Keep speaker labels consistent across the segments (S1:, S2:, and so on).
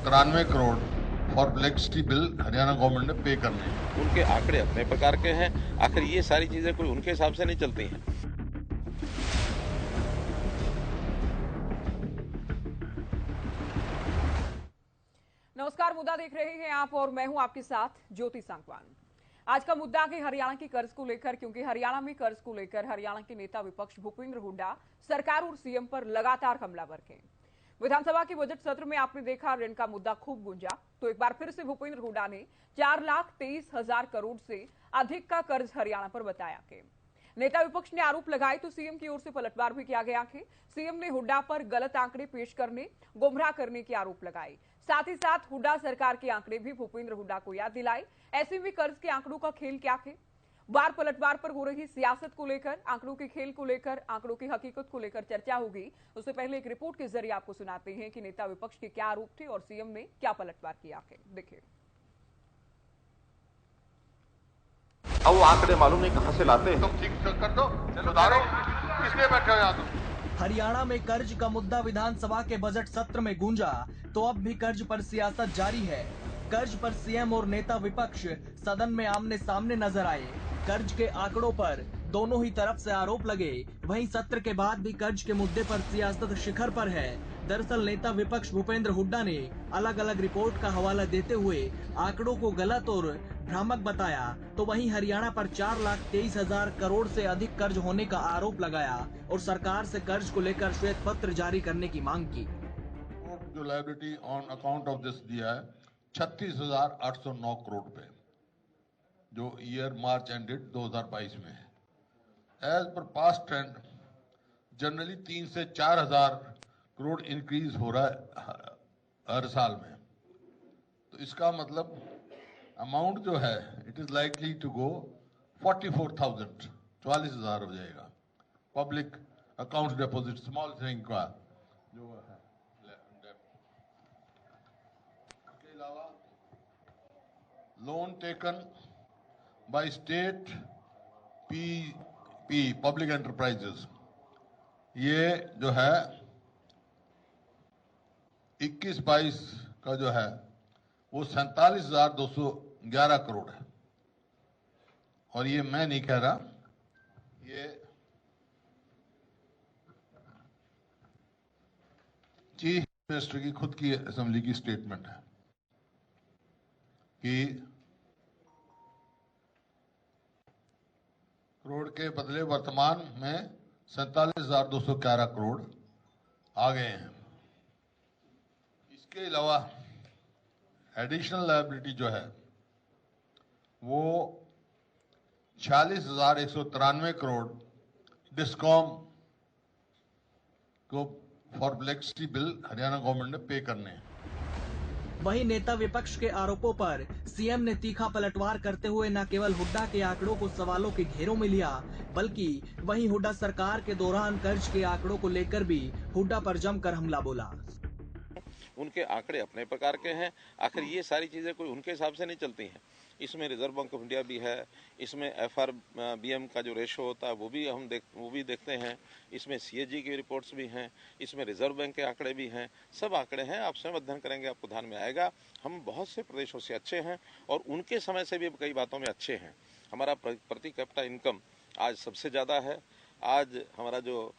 S1: Crore for electricity bill Haryana government ने पे करने हैं।
S2: उनके आंकड़े अपने प्रकार के हैं। आखिर ये सारी चीजें कोई उनके हिसाब से नहीं चलती हैं।
S3: नमस्कार, मुद्दा देख रहे हैं आप और मैं हूं आपके साथ ज्योति सांगवान। आज का मुद्दा है हरियाणा की कर्ज को लेकर, क्योंकि हरियाणा में कर्ज को लेकर हरियाणा के नेता विपक्ष भूपेंद्र हुड्डा सरकार और सीएम पर लगातार हमलावर हैं। विधानसभा के बजट सत्र में आपने देखा ऋण का मुद्दा खूब गूंजा, तो एक बार फिर से भूपेंद्र हुड्डा ने 4,23,000 करोड़ से अधिक का कर्ज हरियाणा पर बताया कि नेता विपक्ष ने आरोप लगाए तो सीएम की ओर से पलटवार भी किया गया कि सीएम ने हुड्डा पर गलत आंकड़े पेश करने, गुमराह करने के आरोप लगाए। साथ ही साथ हुड्डा सरकार के आंकड़े भी भूपेंद्र हुड्डा को याद दिलाए। ऐसे में कर्ज के आंकड़ों का खेल क्या है, बार पलटवार पर हो रही सियासत को लेकर, आंकड़ों के खेल को लेकर, आंकड़ों की हकीकत को लेकर चर्चा होगी। उससे पहले एक रिपोर्ट के जरिए आपको सुनाते हैं कि नेता विपक्ष के क्या आरोप थे और सीएम ने क्या पलटवार किया है। देखिए,
S4: अब वो आंकड़े मालूम नहीं कहां से लाते हैं।
S1: तुम ठीक कर दो, सुधारो, किसलिए बैठे हो यहाँ तुम?
S5: हरियाणा में कर्ज का मुद्दा विधानसभा के बजट सत्र में गूंजा, तो अब भी कर्ज पर सियासत जारी है। कर्ज पर सीएम और नेता विपक्ष सदन में आमने सामने नजर आए। कर्ज के आंकड़ों पर दोनों ही तरफ से आरोप लगे। वहीं सत्र के बाद भी कर्ज के मुद्दे पर सियासत शिखर पर है। दरअसल नेता विपक्ष भूपेंद्र हुड्डा ने अलग अलग रिपोर्ट का हवाला देते हुए आंकड़ों को गलत और भ्रामक बताया, तो वहीं हरियाणा पर 4,23,000 करोड़ से अधिक कर्ज होने का आरोप लगाया और सरकार से कर्ज को लेकर श्वेत पत्र जारी करने की मांग की।
S1: जो liability on account of this दिया है 36,809 करोड़ रुपए, जो ईयर मार्च एंडेड 2022 में है। As per past trend generally 3 से 4,000 करोड़ इंक्रीज हो रहा है हर साल में। तो इसका मतलब अमाउंट जो है it is likely to go 44,000, 44,000 हो जाएगा। Public account deposit small thing का जो है। इसके अलावा loan taken by state P public enterprises, ये जो है 21-22 का जो है वो 47,211 करोड़ है। और ये मैं नहीं कह रहा, ये चीफ मिनिस्टर की खुद की असेंबली की स्टेटमेंट है कि करोड़ के बदले वर्तमान में 47,211 करोड़ आ गए हैं। इसके अलावा एडिशनल लायबिलिटी जो है वो 46,193 करोड़ डिस्कॉम को for electricity bill Haryana government ने पे करने हैं।
S5: वहीं नेता विपक्ष के आरोपों पर सीएम ने तीखा पलटवार करते हुए न केवल हुड्डा के आंकड़ों को सवालों के घेरों में लिया, बल्कि वहीं हुड्डा सरकार के दौरान कर्ज के आंकड़ों को लेकर भी हुड्डा पर जमकर हमला बोला।
S2: उनके आंकड़े अपने प्रकार के हैं। आखिर ये सारी चीजें कोई उनके हिसाब से नहीं चलती हैं। इसमें रिजर्व बैंक ऑफ इंडिया भी है, इसमें FRBM का जो रेशो होता है वो भी देखते हैं, इसमें CAG की रिपोर्ट्स भी हैं, इसमें रिजर्व बैंक के आंकड़े भी हैं। सब आंकड़े हैं, आप स्वयं अध्ययन करेंगे आपको ध्यान में आएगा। हम बहुत से प्रदेशों से अच्छे हैं और उनके समय से भी कई बातों में अच्छे हैं। हमारा प्रति कैपिटा इनकम आज सबसे ज़्यादा है। आज हमारा जो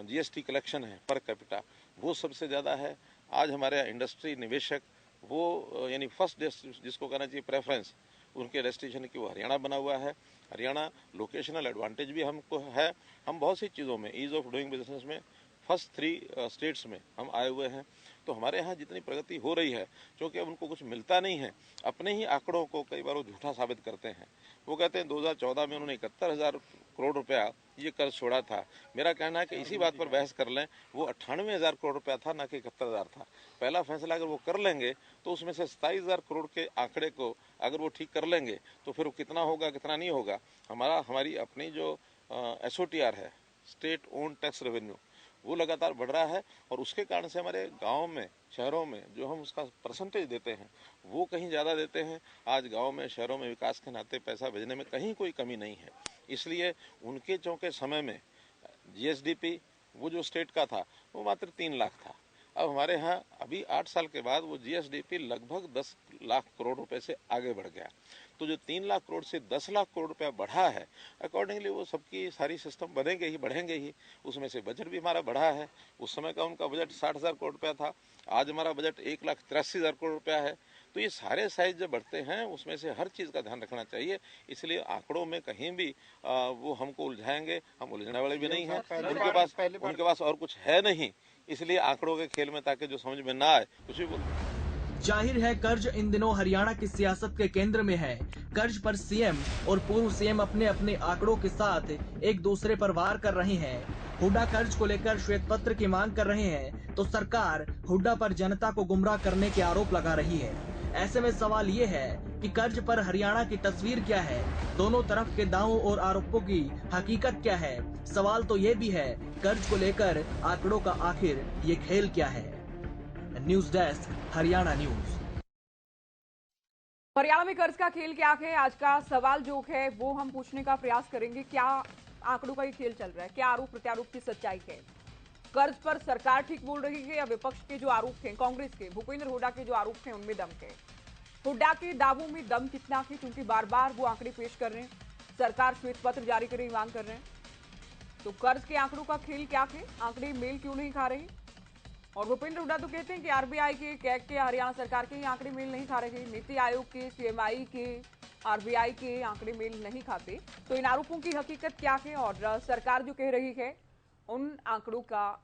S2: GST कलेक्शन है पर कैपिटा वो सबसे ज़्यादा है। आज हमारे यहाँ इंडस्ट्री निवेशक वो यानी फर्स्ट जिसको कहना चाहिए प्रेफरेंस, उनके डेस्टिनेशन की वो हरियाणा बना हुआ है। हरियाणा लोकेशनल एडवांटेज भी हमको है। हम बहुत सी चीज़ों में ईज ऑफ डूइंग बिजनेस में फर्स्ट 3 स्टेट्स में हम आए हुए हैं। तो हमारे यहाँ जितनी प्रगति हो रही है, क्योंकि अब उनको कुछ मिलता नहीं है, अपने ही आंकड़ों को कई बार वो झूठा साबित करते हैं। वो कहते हैं 2014 में उन्होंने 71,000 करोड़ रुपया ये कर्ज छोड़ा था। मेरा कहना है कि इसी बात पर बहस कर लें, वो 98,000 करोड़ रुपया था, ना कि 71,000 था। पहला फैसला अगर वो कर लेंगे तो उसमें से 27,000 करोड़ के आंकड़े को अगर वो ठीक कर लेंगे तो फिर वो कितना होगा कितना नहीं होगा। हमारी अपनी जो SOTR है, स्टेट ओन टैक्स रेवेन्यू, वो लगातार बढ़ रहा है और उसके कारण से हमारे गाँव में शहरों में जो हम उसका परसेंटेज देते हैं वो कहीं ज़्यादा देते हैं। आज गाँव में शहरों में विकास के नाते पैसा भेजने में कहीं कोई कमी नहीं है। इसलिए उनके चौके समय में GSDP वो जो स्टेट का था वो मात्र 3 लाख था। अब हमारे यहाँ अभी 8 साल के बाद वो जीएसडीपी लगभग 10 लाख करोड़ रुपए से आगे बढ़ गया। तो जो 3 लाख करोड़ से 10 लाख करोड़ रुपया बढ़ा है, अकॉर्डिंगली वो सबकी सारी सिस्टम बढ़ेंगे ही। उसमें से बजट भी हमारा बढ़ा है। उस समय का उनका बजट 60,000 करोड़ रुपया था, आज हमारा बजट 1,83,000 करोड़ रुपया है। तो ये सारे साइज जब बढ़ते हैं उसमें से हर चीज़ का ध्यान रखना चाहिए। इसलिए आंकड़ों में कहीं भी वो हमको उलझाएंगे, हम उलझने वाले भी नहीं हैं। उनके पास और कुछ है नहीं, इसलिए आंकड़ों के खेल में ताकि जो समझ में ना आए कुछ भी बोलते।
S5: जाहिर है कर्ज इन दिनों हरियाणा की सियासत के केंद्र में है। कर्ज पर सीएम और पूर्व सीएम अपने अपने आंकड़ों के साथ एक दूसरे पर वार कर रहे हैं। हुड्डा कर्ज को लेकर श्वेत पत्र की मांग कर रहे हैं तो सरकार हुड्डा पर जनता को गुमराह करने के आरोप लगा रही है। ऐसे में सवाल ये है कि कर्ज पर हरियाणा की तस्वीर क्या है, दोनों तरफ के दावों और आरोपों की हकीकत क्या है। सवाल तो ये भी है कर्ज को लेकर आंकड़ों का आखिर ये खेल क्या है। News desk, Haryana news.
S3: Haryana में कर्ज का खेल क्या है, आज का सवाल जो है वो हम पूछने का प्रयास करेंगे। क्या आंकड़ों का ये खेल चल रहा है, क्या आरोप प्रत्यारोप की सच्चाई है, कर्ज पर सरकार ठीक बोल रही है या विपक्ष के जो आरोप हैं, कांग्रेस के भूपेंद्र हुड्डा के जो आरोप हैं उनमें दम है। हुड्डा के दावों में दम कितना है, क्योंकि बार बार वो आंकड़े पेश कर रहे हैं, सरकार श्वेत पत्र जारी करने की मांग कर रहे हैं। तो कर्ज के आंकड़ों का खेल क्या है, आंकड़े मेल क्यों नहीं खा रहे। और भूपेंद्र हुड्डा तो कहते हैं कि आरबीआई के, कैग के, हरियाणा सरकार के आंकड़े मेल नहीं खा रहे, नीति आयोग के, सीएमआई के, आरबीआई के आंकड़े मेल नहीं खाते। तो इन आरोपों की हकीकत क्या है और सरकार जो कह रही है उन आंकड़ों का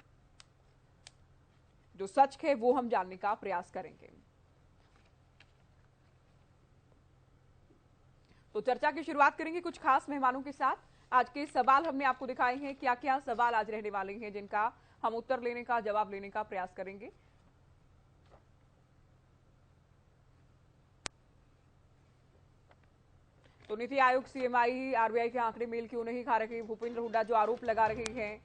S3: जो सच है वो हम जानने का प्रयास करेंगे। तो चर्चा की शुरुआत करेंगे कुछ खास मेहमानों के साथ। आज के सवाल हमने आपको दिखाए हैं, क्या क्या सवाल आज रहने वाले हैं जिनका हम उत्तर लेने का, जवाब लेने का प्रयास करेंगे। तो नीति आयोग, सीएमआई, आरबीआई के आंकड़े मेल क्यों नहीं खा रहे, भूपेंद्र हुड्डा जो आरोप लगा रहे हैं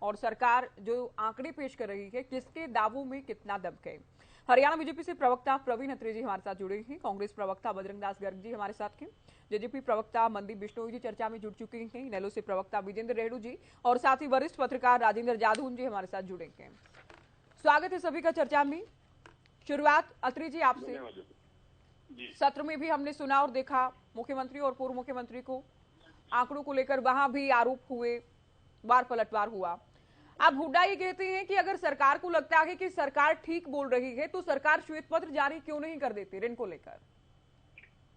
S3: और सरकार जो आंकड़े पेश कर रही है, किसके दावों में कितना दम है। हरियाणा बीजेपी से प्रवक्ता प्रवीण अत्री जी हमारे साथ जुड़े हैं, कांग्रेस प्रवक्ता बजरंग दास गर्ग जी हमारे साथ हैं, जेजेपी प्रवक्ता मनदीप बिश्नोई जी चर्चा में जुड़ चुके हैं, इनेलो से प्रवक्ता विजेंद्र रेणु जी और साथ ही वरिष्ठ पत्रकार राजेंद्र जाधवन जी हमारे साथ जुड़े हैं। स्वागत है सभी का चर्चा में। शुरुआत अत्री जी आपसे। सत्र में भी हमने सुना और देखा मुख्यमंत्री और पूर्व मुख्यमंत्री को आंकड़ों को लेकर वहां भी आरोप हुए, बार पलटवार हुआ। अब हुड्डा ये कहते हैं कि अगर सरकार को लगता है कि सरकार ठीक बोल रही है तो सरकार श्वेत पत्र जारी क्यों नहीं कर देती ऋण को लेकर।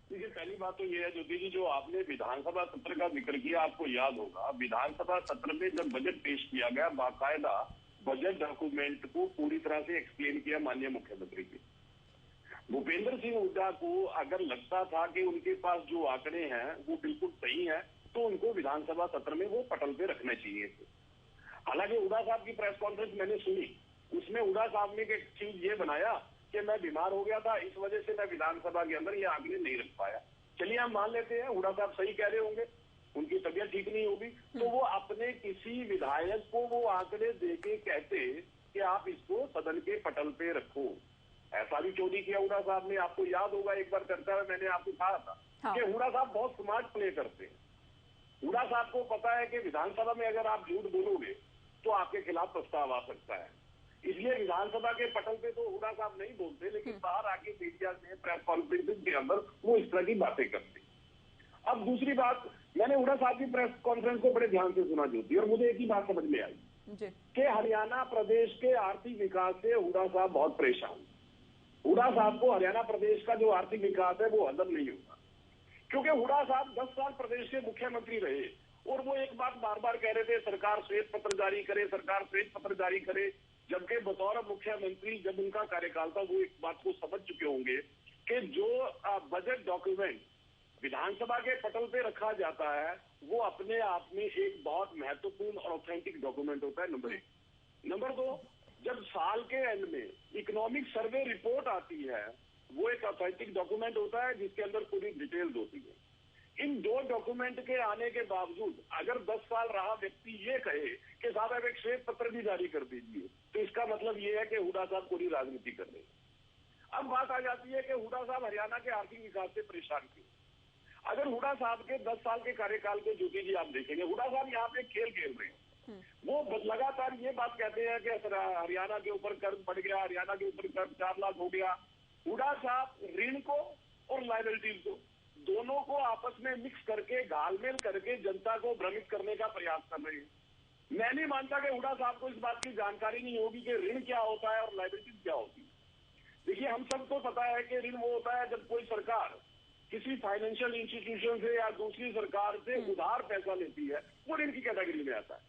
S6: देखिए, पहली बात तो ये है ज्योति जी, जो आपने विधानसभा सत्र का जिक्र किया, आपको याद होगा विधानसभा सत्र में जब बजट पेश किया गया, बाकायदा बजट डॉक्यूमेंट को पूरी तरह से एक्सप्लेन किया माननीय मुख्यमंत्री जी। भूपेंद्र सिंह हुड्डा को अगर लगता था कि उनके पास जो आंकड़े हैं वो बिल्कुल सही है तो उनको विधानसभा सत्र में वो पटल पे रखने चाहिए थे। हालांकि हुड्डा साहब की प्रेस कॉन्फ्रेंस मैंने सुनी, उसमें हुड्डा साहब ने एक चीज ये बनाया कि मैं बीमार हो गया था, इस वजह से मैं विधानसभा के अंदर ये आंकड़े नहीं रख पाया। चलिए हम मान लेते हैं हुड्डा साहब सही कह रहे होंगे, उनकी तबीयत ठीक नहीं होगी, तो वो अपने किसी विधायक को वो आंकड़े देके कहते कि आप इसको सदन के पटल पे रखो। ऐसा भी चोरी किया हुड्डा साहब ने। आपको याद होगा एक बार चर्चा में मैंने आपको कहा था कि हुड्डा साहब बहुत स्मार्ट प्ले करते हैं। हुड्डा साहब को पता है कि विधानसभा में अगर आप झूठ बोलोगे तो आपके खिलाफ प्रस्ताव आ सकता है, इसलिए विधानसभा के पटल पे तो हुड्डा साहब नहीं बोलते, लेकिन बाहर आके मीडिया में प्रेस कॉन्फ्रेंस के अंदर वो इस तरह की बातें करते। अब दूसरी बात, मैंने हुड्डा साहब की प्रेस कॉन्फ्रेंस को बड़े ध्यान से सुना ज्योति, और मुझे एक ही बात समझ में आई कि हरियाणा प्रदेश के आर्थिक विकास से हुड्डा साहब बहुत परेशान। हुड्डा साहब को हरियाणा प्रदेश का जो आर्थिक विकास है वो हजम नहीं होगा, क्योंकि हुड्डा साहब 10 साल प्रदेश के मुख्यमंत्री रहे और वो एक बात बार बार कह रहे थे सरकार श्वेत पत्र जारी करे, सरकार श्वेत पत्र जारी करे, जबकि बतौर मुख्यमंत्री जब उनका कार्यकाल था वो एक बात को समझ चुके होंगे कि जो बजट डॉक्यूमेंट विधानसभा के पटल पे रखा जाता है वो अपने आप में एक बहुत महत्वपूर्ण और ऑथेंटिक डॉक्यूमेंट होता है, नंबर 1। नंबर 2, जब साल के एंड में इकोनॉमिक सर्वे रिपोर्ट आती है वो एक ऑथेंटिक डॉक्यूमेंट होता है जिसके अंदर पूरी डिटेल्स होती है। इन 2 डॉक्यूमेंट के आने के बावजूद अगर 10 साल रहा व्यक्ति ये कहे कि साहब अब एक श्वेत पत्र भी जारी कर दीजिए, तो इसका मतलब ये है कि हुड्डा साहब पूरी राजनीति कर रहे हैं। अब बात आ जाती है कि हुड्डा साहब हरियाणा के आर्थिक विकास से परेशान क्यों। अगर हुड्डा साहब के 10 साल के कार्यकाल को ज्योति जी आप देखेंगे, हुड्डा साहब यहाँ पे खेल खेल रहे हैं। वो लगातार ये बात कहते हैं कि हरियाणा के ऊपर कर्ज बढ़ गया, हरियाणा के ऊपर कर्ज 4 लाख हो गया। हुड्डा साहब ऋण को और लायबिलिटीज को दोनों को आपस में मिक्स करके घालमेल करके जनता को भ्रमित करने का प्रयास कर रहे हैं। मैं नहीं मानता कि हुड्डा साहब को इस बात की जानकारी नहीं होगी कि ऋण क्या होता है और लायबिलिटीज क्या होती है। देखिए, हम सबको पता है कि ऋण वो होता है जब कोई सरकार किसी फाइनेंशियल इंस्टीट्यूशन से या दूसरी सरकार से उधार पैसा लेती है, वो ऋण की कैटेगरी में आता है।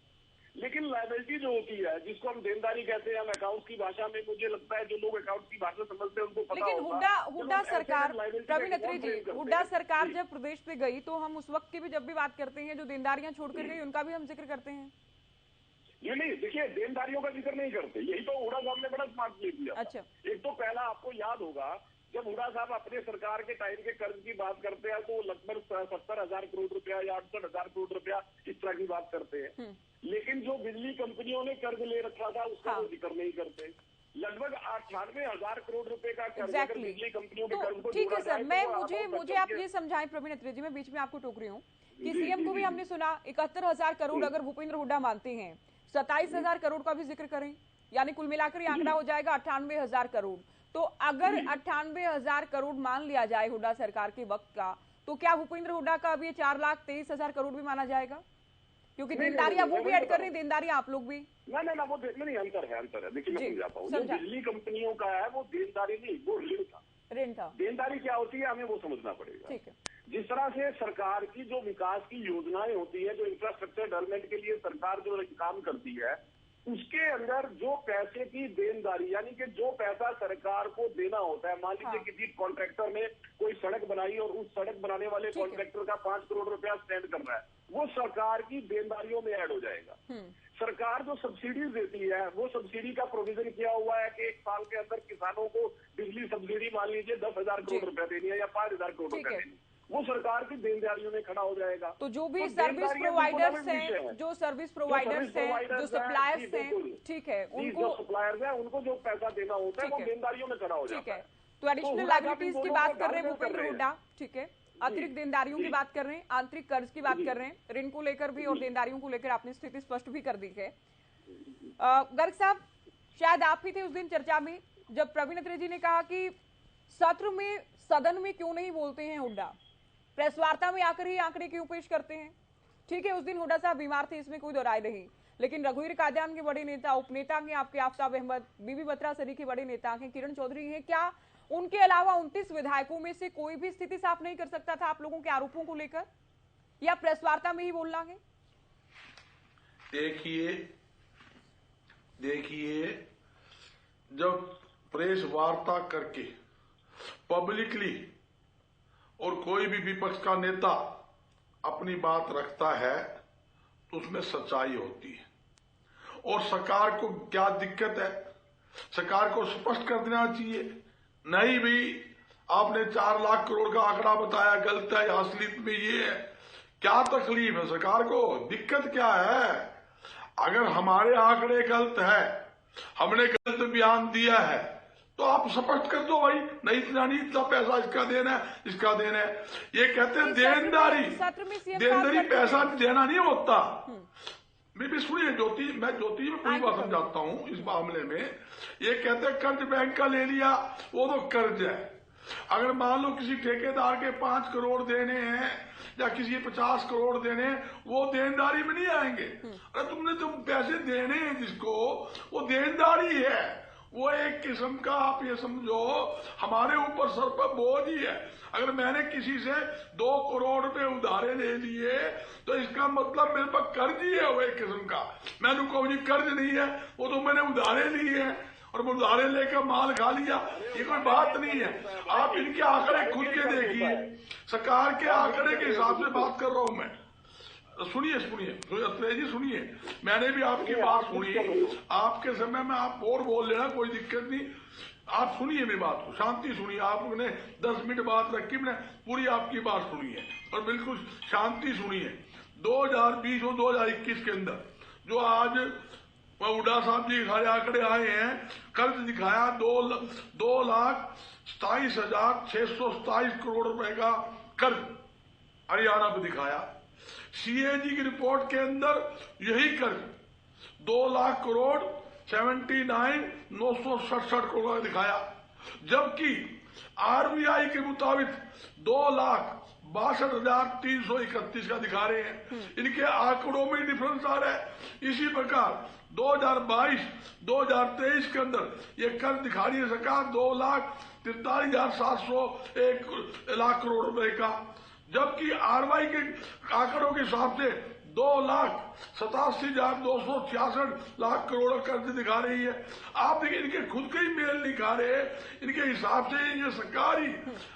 S6: लेकिन लायबिलिटी जो होती है, जिसको हम देनदारी कहते हैं, हम अकाउंट्स की भाषा में, मुझे लगता है जो लोग अकाउंट्स की भाषा समझते हैं उनको पता
S3: लेकिन
S6: होगा।
S3: हुड्डा सरकार, प्रवीण अत्री जी, हुड्डा सरकार जब प्रदेश पे गई तो हम उस वक्त की भी जब भी बात करते हैं, जो देनदारियां छोड़कर गई उनका भी हम जिक्र करते हैं।
S6: ये नहीं, देखिए, देनदारियों का जिक्र नहीं करते, यही तो हुड्डा साहब ने बड़ा स्मार्ट प्ले किया।
S3: अच्छा,
S6: एक तो पहला आपको याद होगा जब हुड्डा साहब अपने सरकार के टाइम के कर्ज की बात करते हैं तो लगभग 70,000 करोड़ रुपया या 68,000 करोड़ रुपया इस तरह की बात करते हैं। लेकिन जो बिजली कंपनियों ने कर्ज ले रखा था उसका वो जिक्र नहीं करते। लगभग 98,000 करोड़ रुपए का कर्ज अगर बिजली कंपनियों के कर्ज को
S3: ठीक है सर, मुझे आप ये समझाएं प्रवीण अत्री जी, मैं बीच में आपको टोक रही हूँ कि सीएम को भी हमने सुना 71,000 करोड़ अगर भूपेंद्र हुड्डा मानते हैं, 27,000 करोड़ का भी जिक्र करें, यानी कुल मिलाकर ये आंकड़ा हो जाएगा 98,000 करोड़। तो अगर 98,000 करोड़ मान लिया जाए हुड्डा सरकार के वक्त का, तो क्या भूपेंद्र हुड्डा का अब ये 4,23,000 करोड़ भी माना जाएगा? क्योंकि देनदारियां वो भी ऐड कर रही हैं, देनदारियां आप लोग भी।
S6: ना वो नहीं, अंतर है। देखिए, मैं समझाता हूँ। जो बिजली कंपनियों का है वो देनदारी नहीं, वो ऋण था। देनदारी क्या होती है हमें वो समझना पड़ेगा।
S3: ठीक है।
S6: जिस तरह से सरकार की जो विकास की योजनाएं होती है, जो इंफ्रास्ट्रक्चर डेवलपमेंट के लिए सरकार जो काम करती है, उसके अंदर जो पैसे की देनदारी, यानी कि जो पैसा सरकार को देना होता है, मान लीजिए किसी कॉन्ट्रैक्टर ने कोई सड़क बनाई और उस सड़क बनाने वाले कॉन्ट्रैक्टर का 5 करोड़ रुपया स्पेंड कर रहा है, वो सरकार की देनदारियों में ऐड हो जाएगा। सरकार जो सब्सिडीज देती है, वो सब्सिडी का प्रोविजन किया हुआ है कि 1 साल के अंदर किसानों को बिजली सब्सिडी मान लीजिए 10,000 करोड़ रुपया देनी है या 5,000 करोड़ रुपया देनी है, वो सरकार की देनदारियों में खड़ा हो जाएगा।
S3: तो जो भी सर्विस प्रोवाइडर्स हैं, जो सप्लायर्स हैं, ठीक है, उनको
S6: सप्लायर्स हैं, उनको जो पैसा देना होता है वो देनदारियों में खड़ा हो जाता है।
S3: तो एडिशनल लायबिलिटीज की बात कर रहे हैं भूपेंद्र हुड्डा, ठीक है, अतिरिक्त देनदारियों की बात कर रहे हैं, आंतरिक कर्ज की बात कर रहे हैं, ऋण को लेकर भी और देनदारियों को लेकर आपने स्थिति स्पष्ट भी कर दी है। गर्ग साहब, शायद आप ही थे उस दिन चर्चा में जब प्रवीण अत्री जी ने कहा कि सत्र में, सदन में क्यों नहीं बोलते हैं हुड्डा, प्रेस वार्ता में आकर ही आंकड़े क्यों पेश करते हैं। ठीक है, उस दिन हुड्डा साहब बीमार थे, इसमें कोई दो राय नहीं, लेकिन रघुवीर कादियान के बड़े नेता, उपनेता हैं आपके आफ्ताब अहमद, बीबी बत्रा सरी के बड़े नेता हैं, किरण चौधरी हैं, क्या उनके अलावा 29 विधायकों में से कोई भी स्थिति साफ नहीं कर सकता था आप लोगों के आरोपों को लेकर, या प्रेस वार्ता में ही बोलना है?
S7: देखिए, जब प्रेस वार्ता करके पब्लिकली और कोई भी विपक्ष का नेता अपनी बात रखता है तो उसमें सच्चाई होती है। और सरकार को क्या दिक्कत है, सरकार को स्पष्ट कर देना चाहिए, नहीं भी आपने 4 लाख करोड़ का आंकड़ा बताया गलत है, असलियत में ये है। क्या तकलीफ है सरकार को, दिक्कत क्या है? अगर हमारे आंकड़े गलत है, हमने गलत बयान दिया है, तो आप स्पष्ट कर दो भाई, नहीं इतना पैसा इसका देना है, इसका देना है। ये कहते हैं देनदारी पैसा देना नहीं होता। मैं भी सुनिए ज्योति में पूरी बात समझाता हूँ इस मामले में। ये कहते हैं कर्ज बैंक का ले लिया, वो तो कर्ज है। अगर मान लो किसी ठेकेदार के 5 करोड़ देने हैं या किसी 50 करोड़ देने हैं, वो देनदारी में नहीं आएंगे। अरे तुमने तो पैसे देने हैं जिसको, वो देनदारी है। वो एक किस्म का आप ये समझो हमारे ऊपर सर पर बोझ ही है। अगर मैंने किसी से 2 करोड़ रुपए उधारे ले लिए तो इसका मतलब मेरे पास कर्ज ही है, वो एक किस्म का। मैंने कहा जी कर्ज नहीं है, वो तो मैंने उधारे लिए हैं और उधारे लेकर माल खा लिया, ये कोई बात नहीं है। आप इनके आंकड़े खुद के देखिए, सरकार के आंकड़े के हिसाब से बात कर रहा हूं मैं। सुनिए अत्रे जी सुनिए, मैंने भी आपकी बात सुनी, आपके समय में आप और बोल लेना, कोई दिक्कत नहीं। आप सुनिए मेरी बात को, शांति सुनिए। आपने 10 मिनट बात रखी, मैंने पूरी आपकी बात सुनी है और बिल्कुल शांति सुनिए। 2020 और 2021 के अंदर जो आज हुड्डा साहब जी सारे आंकड़े आए हैं, कर्ज दिखाया 2,27,627 करोड़ रुपए का कर्ज हरियाणा को दिखाया। सीएजी की रिपोर्ट के अंदर यही कर्ज 2,79,967 करोड़ का दिखाया, जबकि आरबीआई के मुताबिक 2,62,331 का दिखा रहे हैं। इनके आंकड़ों में डिफरेंस आ रहा है। इसी प्रकार 2022-2023 के अंदर ये कर्ज दिखा रही है सरकार 2,43,701 लाख करोड़ रुपए का, जबकि आरबीआई के आंकड़ों के हिसाब से 2,87,266 लाख करोड़ कर्ज दिखा रही है। आप देखिए, इनके खुद के ही मेल नहीं खा रहे, इनके हिसाब से ये सरकार ही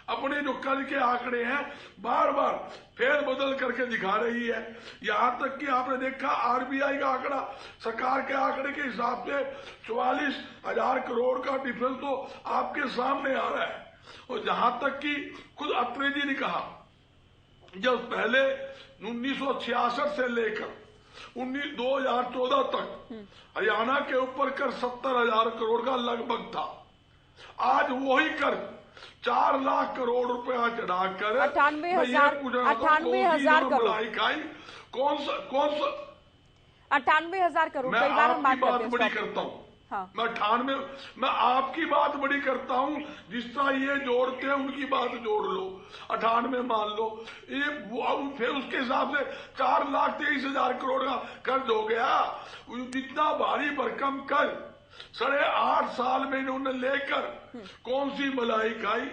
S7: अपने जो कर्ज के आंकड़े हैं बार बार फेर बदल करके दिखा रही है। यहां तक कि आपने देखा आरबीआई का आंकड़ा सरकार के आंकड़े के हिसाब से 44,000 करोड़ का डिफरेंस तो आपके सामने आ रहा है। और जहां तक कि खुद अत्रे जी ने कहा, जब पहले 1966 से लेकर 2014 तक हरियाणा के ऊपर कर 70,000 करोड़ का लगभग था। आज वही कर 4 लाख करोड़ रुपया चढ़ाकर
S3: 98,000 करोड़
S7: खाई। कौन सा
S3: 98,000 करोड़।
S7: मैं
S3: कई बार हम
S7: आपकी बात
S3: बात
S7: बड़ी करता हूँ।
S3: हाँ।
S7: मैं आपकी बात बड़ी करता हूँ, जिस तरह ये जोड़ते हैं उनकी बात जोड़ लो, 98 मान लो, ये फिर उसके हिसाब से 4,23,000 करोड़ का कर्ज हो गया। जितना भारी भरकम कर्ज 8.5 साल में इन्होंने लेकर कौन सी मलाई खाई।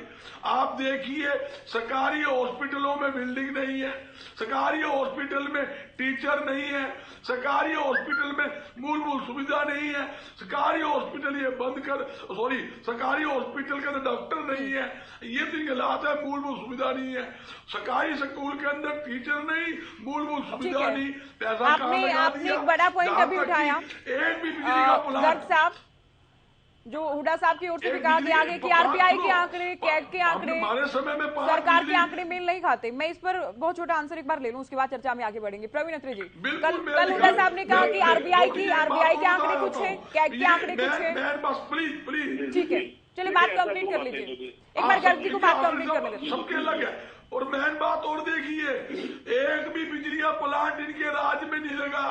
S7: आप देखिए, सरकारी हॉस्पिटलों में बिल्डिंग नहीं है, सरकारी हॉस्पिटल में टीचर नहीं है, सरकारी हॉस्पिटल में मूलभूत सुविधा नहीं है, सरकारी हॉस्पिटल ये सरकारी हॉस्पिटल के अंदर डॉक्टर नहीं है। ये तो हालात है, मूलभूत सुविधा नहीं है, सरकारी स्कूल के अंदर टीचर नहीं, मूलभूत सुविधा नहीं, पैसा
S3: आपने एक बड़ा पॉइंट अभी उठाया।
S7: एक भी बिजली का प्लांट
S3: साहब, जो हुड्डा साहब की ओर से भी कहा गया आगे कि आरबीआई के आंकड़े, कैग के आंकड़े, सरकार के आंकड़े मेल नहीं खाते। मैं इस पर बहुत छोटा आंसर एक बार ले लूं, उसके बाद चर्चा में आगे बढ़ेंगे। प्रवीण अत्रे जी, कल हुड्डा साहब ने कहा कि आरबीआई के आंकड़े कुछ है, कैग के आंकड़े कुछ है।
S7: प्लीज
S3: ठीक है, चलिए बात कंप्लीट कर लीजिए, एक बार गर्ग जी को बात कंप्लीट करने दें।
S7: सबके अलग है। और मेन बात और देखिए, एक भी बिजली का प्लांट इनके राज्य में नहीं लगा,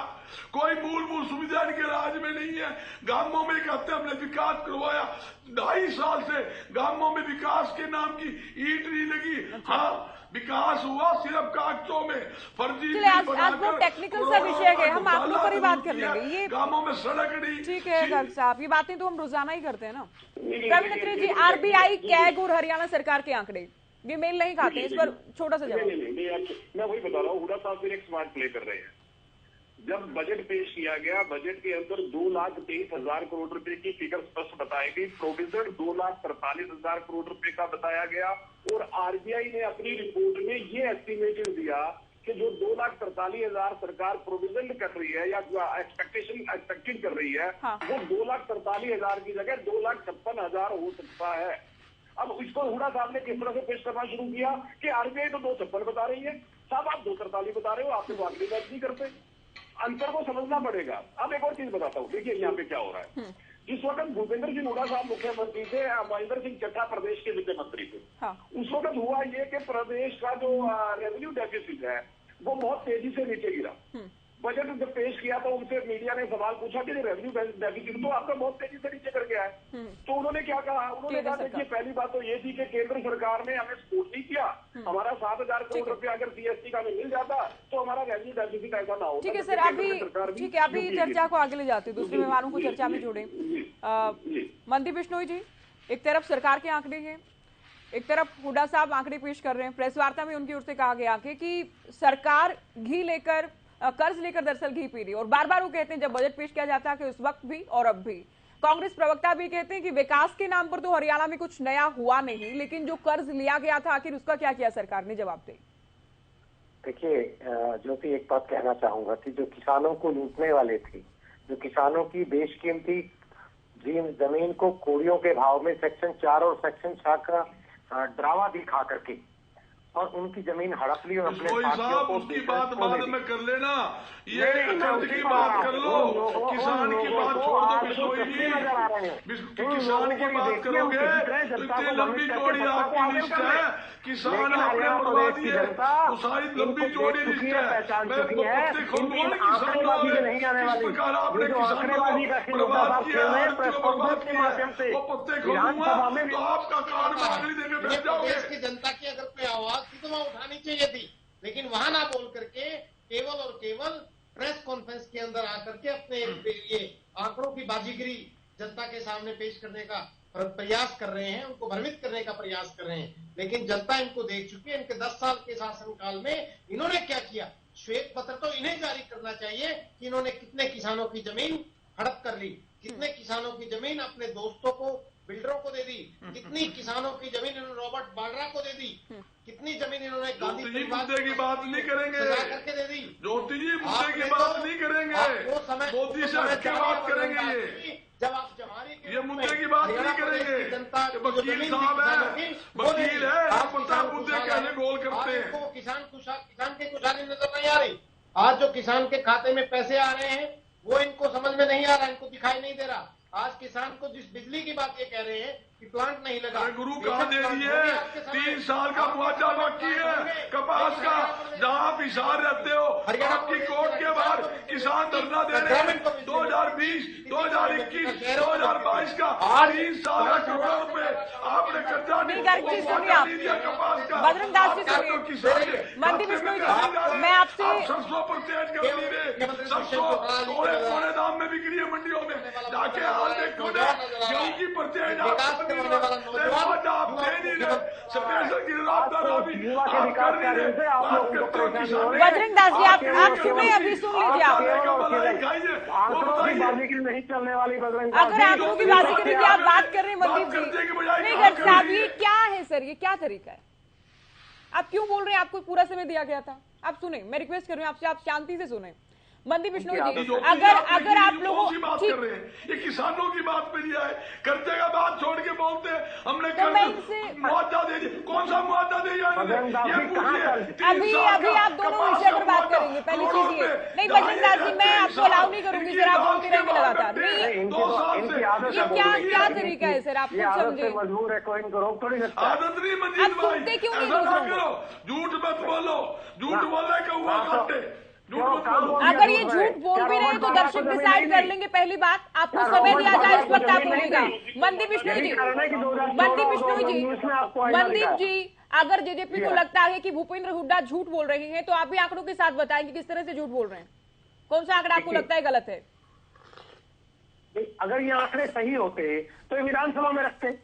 S7: कोई मूलभूत सुविधा इनके राज्य में नहीं है। गांवों में कहते हैं हमने विकास करवाया, 2.5 साल से गांवों में विकास के नाम की ईंट नहीं लगी। हाँ, विकास हुआ सिर्फ कागजों में, फर्जी
S3: आज वो टेक्निकल सा विषय है, हम आंकड़ों पर ही बात कर लेंगे। ये
S7: गांवों में सड़क नहीं।
S3: ठीक है गर्ग साहब, ये बातें तो हम रोजाना ही करते हैं ना। प्रवीण अत्रे जी, आरबीआई, कैग और हरियाणा सरकार के आंकड़े ये मेल नहीं खाते, इस पर छोटा सा जवाब।
S6: नहीं, मैं वही बता रहा हूँ, हुड्डा साहब फिर एक स्मार्ट प्ले कर रहे हैं। जब बजट पेश किया गया, बजट के अंदर 2,23,000 करोड़ रुपए की फिगर स्पष्ट बताई गई, प्रोविजन 2,43,000 करोड़ रुपए का बताया गया, और आरबीआई ने अपनी रिपोर्ट में ये एस्टिमेटेड दिया कि जो 2,43,000 सरकार प्रोविजन कर रही है या एक्सपेक्टेड कर रही है, वो 2,43,000 की जगह 2,56,000 हो सकता है। अब इसको हुड्डा साहब ने किस तरह से पेश करना शुरू किया कि आरबीआई तो 2,56 बता रही है, साहब आप 2,43 बता रहे हो, आपसे तो आगे बात नहीं करते। अंतर को समझना पड़ेगा। अब एक और चीज बताता हूँ, देखिए यहाँ पे क्या हो रहा है। जिस वक्त भूपेंद्र सिंह हुड्डा साहब मुख्यमंत्री थे, महेंद्र सिंह चड्ढा प्रदेश के वित्त मंत्री थे, उस वक्त हुआ ये कि प्रदेश का जो रेवेन्यू डेफिसिट है वो बहुत तेजी से नीचे गिरा। बजट जब पेश किया तो उनसे मीडिया ने सवाल पूछा कि रेवेन्यू डेफिसिट तो आपका बहुत तेजी से नीचे कर गया है। तो उन्होंने क्या कहा, उन्होंने कहा देखिए, पहली बात तो ये थी कि केंद्र सरकार ने हमें सपोर्ट नहीं किया, हमारा 7,000 करोड़ रुपया अगर सीएसटी का मिल जाता तो हमारा रेवेन्यू डेफिसिट ऐसा ना होता।
S3: ठीक है सर, अभी चर्चा को आगे ले जाते, दूसरे मेहमानों को चर्चा में जोड़े। मनदीप बिश्नोई जी, एक तरफ सरकार के आंकड़े हैं, एक तरफ हुड्डा साहब आंकड़े पेश कर रहे हैं। प्रेस वार्ता में उनकी ओर से कहा गया कि सरकार घी लेकर, कर्ज लेकर दरअसल घी पी रही है, और बार बार वो कहते हैं जब बजट पेश किया जाता है कि उस वक्त भी और अब भी। कांग्रेस प्रवक्ता भी कहते हैं कि विकास के नाम पर तो हरियाणा में कुछ नया हुआ नहीं, लेकिन जो कर्ज लिया गया था आखिर उसका क्या किया सरकार ने, जवाब दे।
S8: देखिए ज्योति, एक बात कहना चाहूंगा कि जो किसानों को लूटने वाले थे, जो किसानों की बेशकीमती जमीन को कोड़ियों के भाव में सेक्शन 4 और सेक्शन 6 का ड्रामा दिखा करके और उनकी जमीन हड़प ली और अपने
S7: कोई साहब उसकी बात बाद में कर लेना, ये कर्ज की बात कर लो, किसान की बात छोड़ दो। बिश्नोई जी, किसान की बात करोगे तो इतनी लंबी चौड़ी आपकी लिस्ट है, किसान आपने मरवा दिए तो सारी लंबी चौड़ी लिस्ट है। मैं पत्ते खोलूंगा किसान किस प्रकार आपने किसानों को बर्बाद किया, बर्बाद किया, वो पत्ते खोलूंगा तो आपका कार्ड में आखिरी देने बैठ जाओगे।
S9: देश की जनता की अगर कोई आवाज थी तो वहां उठानी चाहिए थी, लेकिन वहां ना बोल करके केवल और केवल प्रेस कॉन्फ्रेंस के अंदर आकर के अपने ये आंकड़ों की बाजीगरी जनता के सामने पेश करने का प्रयास कर रहे हैं, उनको भ्रमित करने का प्रयास कर रहे हैं। लेकिन जनता इनको देख चुकी है, इनके 10 साल के शासनकाल में इन्होंने क्या किया। श्वेत पत्र तो इन्हें जारी करना चाहिए कि इन्होंने कितने किसानों की जमीन हड़प कर ली, कितने किसानों की जमीन अपने दोस्तों को, बिल्डरों को दे दी, कितनी किसानों की जमीन इन्होंने रॉबर्ट वाड्रा को दे दी, कितनी जमीन इन्होंने गांधी
S7: मुद्दे की बात नहीं करेंगे,
S9: करके दे दी।
S7: ज्योति जी मुद्दे की बात नहीं करेंगे, मोदी से हट के बात करेंगे।
S9: जब आप जमारी
S7: ये मुद्दे की बात नहीं करेंगे। वकील साहब है, वकील है, आप पता मुद्दे कैसे गोल करते हैं।
S9: किसान की खुशहाली नजर नहीं आ रही। आज जो किसान के खाते में पैसे आ रहे हैं वो इनको समझ में नहीं आ रहा, इनको दिखाई नहीं दे रहा। आज किसान को जिस बिजली की बात ये कह रहे हैं कि प्लांट नहीं लगा,
S7: गुरु कहा दे दिए 3 साल का मुआवजा बाकी है कपास का, जहाँ आप हिसार रहते हो आपकी कोर्ट के बाहर किसान धरना दे रहे हैं। 2020, 2021, 2022 का 3 साल का करोड़ों रुपए आपने कर्जा दिया कपास का।
S3: बजरंग दास जी सुनिए, मंदी बिश्नोई जी, मैं आपसे
S7: 700% कर दी रहे, 700 थोड़े दाम में बिक्री है मंडियों में, जाके हाल देखो ना, गेहूं की पर्चे
S3: बजरंग दास जी, आप सुने, अभी सुन लीजिए आप।
S8: नहीं चलने वाली बजरंग,
S3: अगर आंकड़ों की बाजीगरी की आप बात कर रहे हैं मनदीप जी, नहीं गर्ग साहब, ये क्या है सर, ये क्या तरीका है? आप क्यों बोल रहे हैं? आपको पूरा समय दिया गया था। आप सुने, मैं रिक्वेस्ट कर रही हूँ आपसे, आप शांति से सुने। मंदी बिश्नोई जी, अगर आप लोगों
S7: बात कर रहे हैं, ये किसानों की बात पे लिया है, कर्जे का बात छोड़ के बोलते हैं हमने मुआवजा दे दिया। कौन सा मुआवजा दिया?
S3: अभी आप दोनों विषय पर बात करेंगे। पहली चीज ये, नहीं बजरंग दास जी, मैं आपको अलाउ नहीं करूंगी सर, आप बोलते रहेंगे लगातार। ये क्या तरीका है सर, आप खुद समझे।
S8: मजबूर है, कोई इनको रोक थोड़ी सकता।
S7: आदत नहीं मंजीत भाई,
S3: क्यों नहीं
S7: झूठ मत बोलो, झूठ बोलने का हुआ काटे।
S3: अगर ये झूठ बोल भी रहे तो दर्शक डिसाइड कर लेंगे। पहली बात, आपको समय दिया जाए, इस वक्त आप बोलिएगा। मनदीप बिश्नोई जी, मनदीप जी, अगर जेजेपी को लगता है कि भूपेंद्र हुड्डा झूठ बोल रहे हैं तो आप भी आंकड़ों के साथ बताएंगे किस तरह से झूठ बोल रहे हैं। कौन सा आंकड़ा आपको लगता है गलत है?
S8: अगर ये आंकड़े सही होते तो ये विधानसभा में रखते,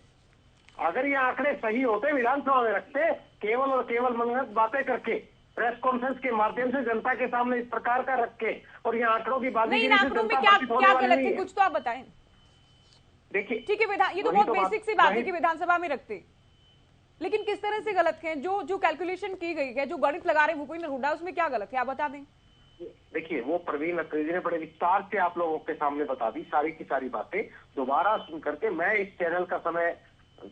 S8: अगर ये आंकड़े सही होते विधानसभा में रखते, केवल और केवल मनगढ़ंत बातें करके प्रेस कॉन्फ्रेंस के माध्यम से जनता के सामने इस प्रकार का रख के, और ये आंकड़ों की बात
S3: नहीं, आंकड़ों में क्या गलत है, कुछ तो आप बताएं।
S8: देखिए
S3: ठीक है, ये तो बहुत बेसिक सी बात है कि विधानसभा में रखते, लेकिन किस तरह से गलत है? जो कैलकुलेशन की गई है, जो गणित लगा रहे भूपेंद्र हुड्डा, उसमें क्या गलत है, आप बता दें।
S8: देखिए, वो प्रवीण अत्रेजी ने बड़े विस्तार से आप लोगों के सामने बता दी सारी की सारी बातें। दोबारा सुन करके मैं इस चैनल का समय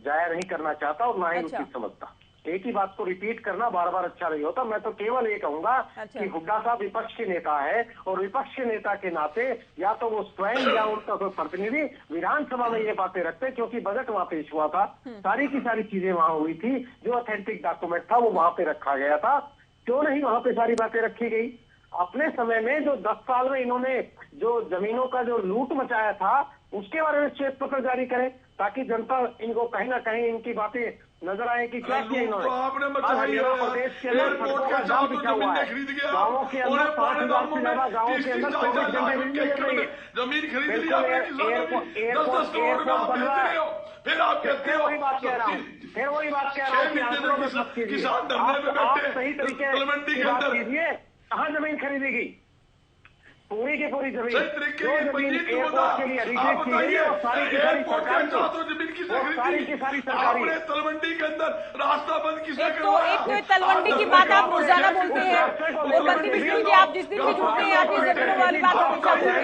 S8: जाया नहीं करना चाहता और ना ही उचित समझता। एक ही बात को रिपीट करना बार बार अच्छा नहीं होता। मैं तो केवल ये कहूंगा कि हुड्डा साहब विपक्ष के नेता है और विपक्ष के नेता के नाते या तो वो स्वयं या उनका कोई प्रतिनिधि विधानसभा में ये बातें रखते, क्योंकि बजट वहां पेश हुआ था, सारी की सारी चीजें वहां हुई थी, जो ऑथेंटिक डॉक्यूमेंट था वो वहां पे रखा गया था। क्यों नहीं वहां पे सारी बातें रखी गई? अपने समय में जो 10 साल में इन्होंने जो जमीनों का जो लूट मचाया था उसके बारे में श्वेत पत्र जारी करें, ताकि जनता इनको कहीं ना कहीं इनकी बातें नजर आए कि क्या किया इन्होंने। प्रदेश के अंदर सड़कों का जाम बिछा हुआ है, गाँवों के अंदर 5,000 से ज्यादा गाँवों के अंदर 24 घंटे बिजली मिल रही है, एयरपोर्ट बन रहा है। फिर वही बात कह रहा हूँ कि आंकड़ों में मत कीजिए, आप सही तरीके की बात कीजिए। कहाँ जमीन खरीदेगी? पूरी की पूरी जमीन
S7: सही तरीके
S8: जो
S7: की
S8: जमीन
S7: मंजूरी
S8: एयरपोर्ट
S7: होगा।
S8: के लिए
S7: आप
S8: अधिकृत की गई
S7: बताइए,
S8: है वो सारी की सारी
S7: एयरपोर्ट
S8: सरकारी
S7: के साथ जमीन किसने
S8: वो सारी की सारी सरकारी
S7: आपने तलवंडी के अंदर रास्ता बंद किसने
S3: एक तो तलवंडी की बात आप रोजाना बोलते हैं और मंत्री बिश्नोई जी आप जिस दिन भी जुड़ते हैं आप ये जमीनों वाली बात हमेशा बोलते हैं।